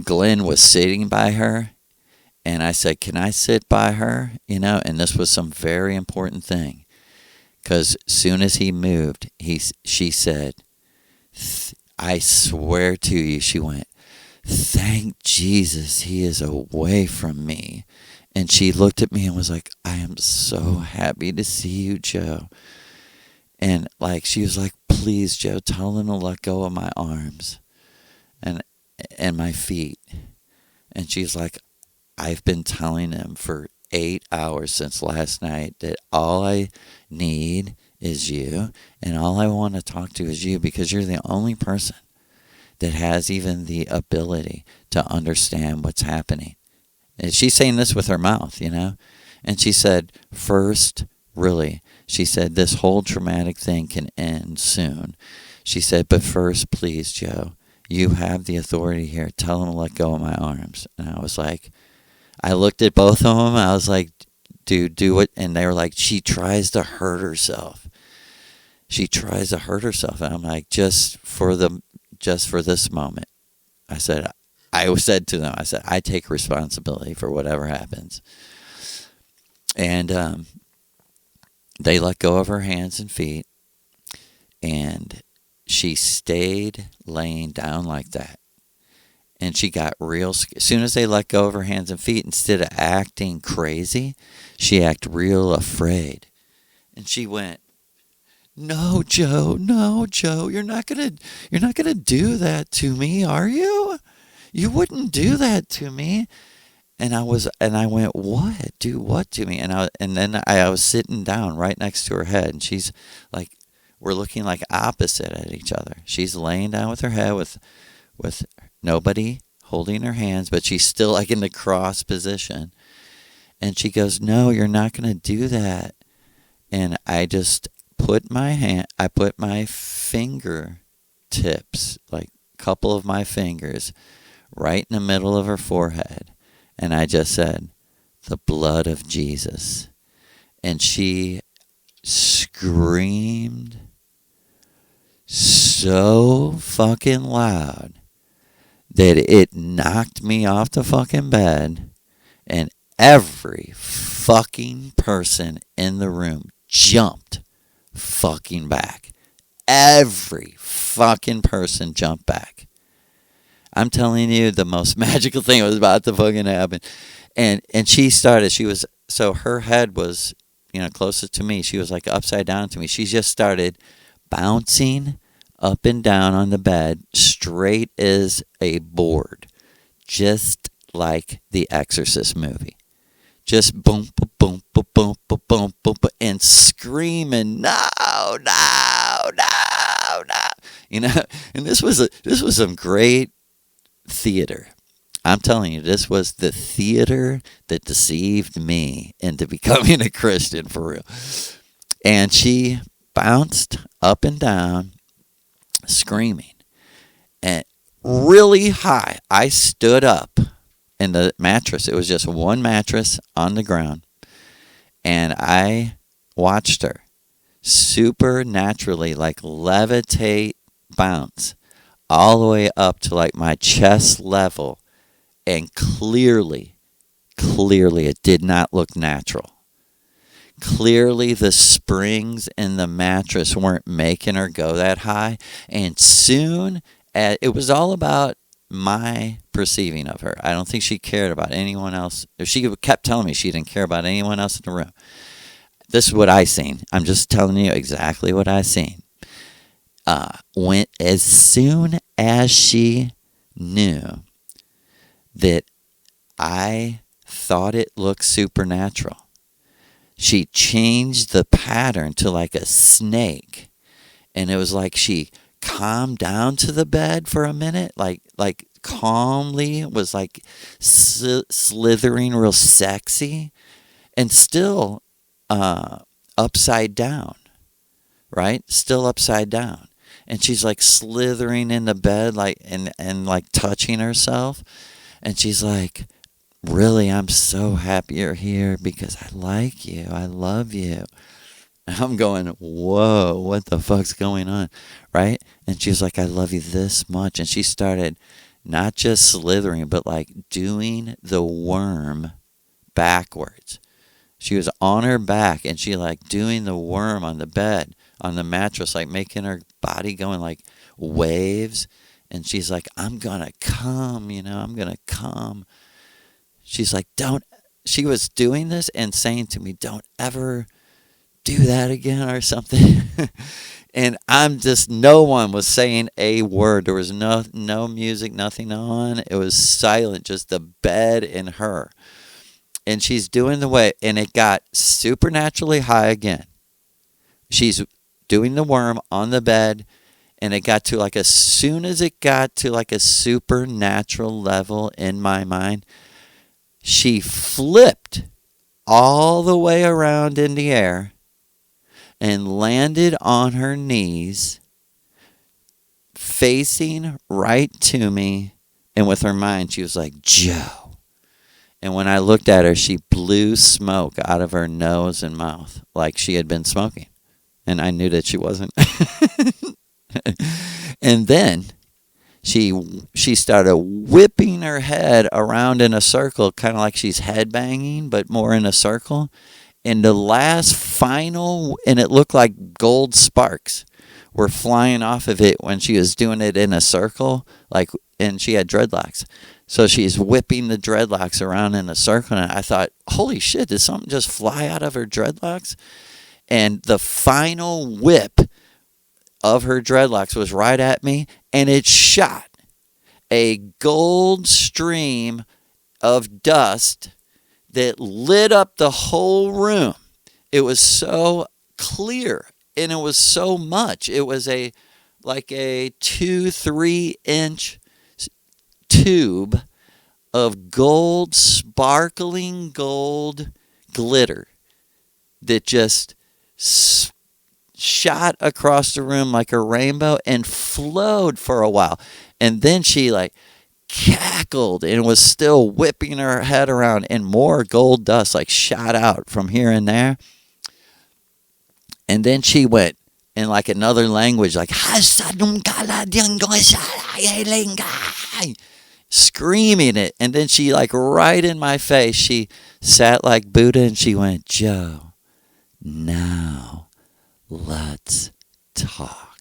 Glenn was sitting by her, and I said, can I sit by her? And this was some very important thing. Because as soon as he moved, she said, I swear to you, she went, thank Jesus he is away from me. And she looked at me and was like, I am so happy to see you, Joe. And like she was like, please, Joe, tell him to let go of my arms and my feet. And she's like, I've been telling him for 8 hours since last night that all I need is you, and all I want to talk to is you, because you're the only person that has even the ability to understand what's happening. And she's saying this with her mouth, And she said, first, really, she said, this whole traumatic thing can end soon. She said, but first, please, Joe, you have the authority here. Tell him to let go of my arms. And I was like, I looked at both of them. I was like, dude, do it. And they were like, she tries to hurt herself. She tries to hurt herself. And I'm like, just for this moment. I said to them, I take responsibility for whatever happens. And they let go of her hands and feet, and she stayed laying down like that. And she got real, as soon as they let go of her hands and feet, instead of acting crazy, she acted real afraid. And she went, no, Joe, you're not gonna do that to me, are you? You wouldn't do that to me. And I went, what? Do what to me? And then I was sitting down right next to her head, and she's like, we're looking like opposite at each other. She's laying down with her head with nobody holding her hands, but she's still like in the cross position. And she goes, no, you're not going to do that. And I just put my fingertips, like a couple of my fingers, right in the middle of her forehead. And I just said, the blood of Jesus. And she screamed so fucking loud that it knocked me off the fucking bed, and every fucking person in the room jumped fucking back. Every fucking person jumped back. I'm telling you, the most magical thing was about to fucking happen. And so her head was, closest to me. She was like upside down to me. She just started bouncing up and down on the bed, straight as a board, just like the Exorcist movie. just boom, boom, boom, boom, boom, boom, boom, boom, boom, and screaming, no, no, no, no. You know, and this was some great theater. I'm telling you, this was the theater that deceived me into becoming a Christian for real. And she bounced up and down, screaming, and really high. I stood up in the mattress. It was just one mattress on the ground. And I watched her supernaturally, like levitate, bounce all the way up to like my chest level. And clearly, it did not look natural. Clearly, the springs in the mattress weren't making her go that high. And soon, it was all about my perceiving of her. I don't think she cared about anyone else. She kept telling me she didn't care about anyone else in the room. This is what I seen. I'm just telling you exactly what I seen. As soon as she knew that I thought it looked supernatural, she changed the pattern to like a snake. And it was like she calmed down to the bed for a minute, like calmly, was like slithering real sexy, and still upside down, right? Still upside down. And she's like slithering in the bed, like and like touching herself. And she's like, really, I'm so happy you're here because I like you. I love you. And I'm going, whoa, what the fuck's going on? Right? And she's like, I love you this much. And she started not just slithering, but like doing the worm backwards. She was on her back and she like doing the worm on the bed, on the mattress, like making her body going like waves. And she's like, I'm going to come, I'm going to come. She's like, she was doing this and saying to me, don't ever do that again or something. And no one was saying a word. There was no music, nothing on. It was silent, just the bed and her. And she's doing the way, and it got supernaturally high again. She's doing the worm on the bed, and it got to like, as soon as it got to like a supernatural level in my mind, she flipped all the way around in the air and landed on her knees, facing right to me. And with her mind, she was like, Joe. And when I looked at her, she blew smoke out of her nose and mouth like she had been smoking. And I knew that she wasn't. And then she started whipping her head around in a circle, kind of like she's headbanging, but more in a circle. And the last final, and it looked like gold sparks were flying off of it when she was doing it in a circle, and she had dreadlocks. So she's whipping the dreadlocks around in a circle, and I thought, holy shit, did something just fly out of her dreadlocks? And the final whip of her dreadlocks was right at me, and it shot a gold stream of dust that lit up the whole room. It was so clear, and it was so much. It was like a 2-3 inch tube of gold, sparkling gold glitter that just shot across the room like a rainbow and flowed for a while. And then she like cackled and was still whipping her head around, and more gold dust like shot out from here and there. And then she went in like another language, like screaming it. And then she, like right in my face, she sat like Buddha and she went, Joe, now let's talk.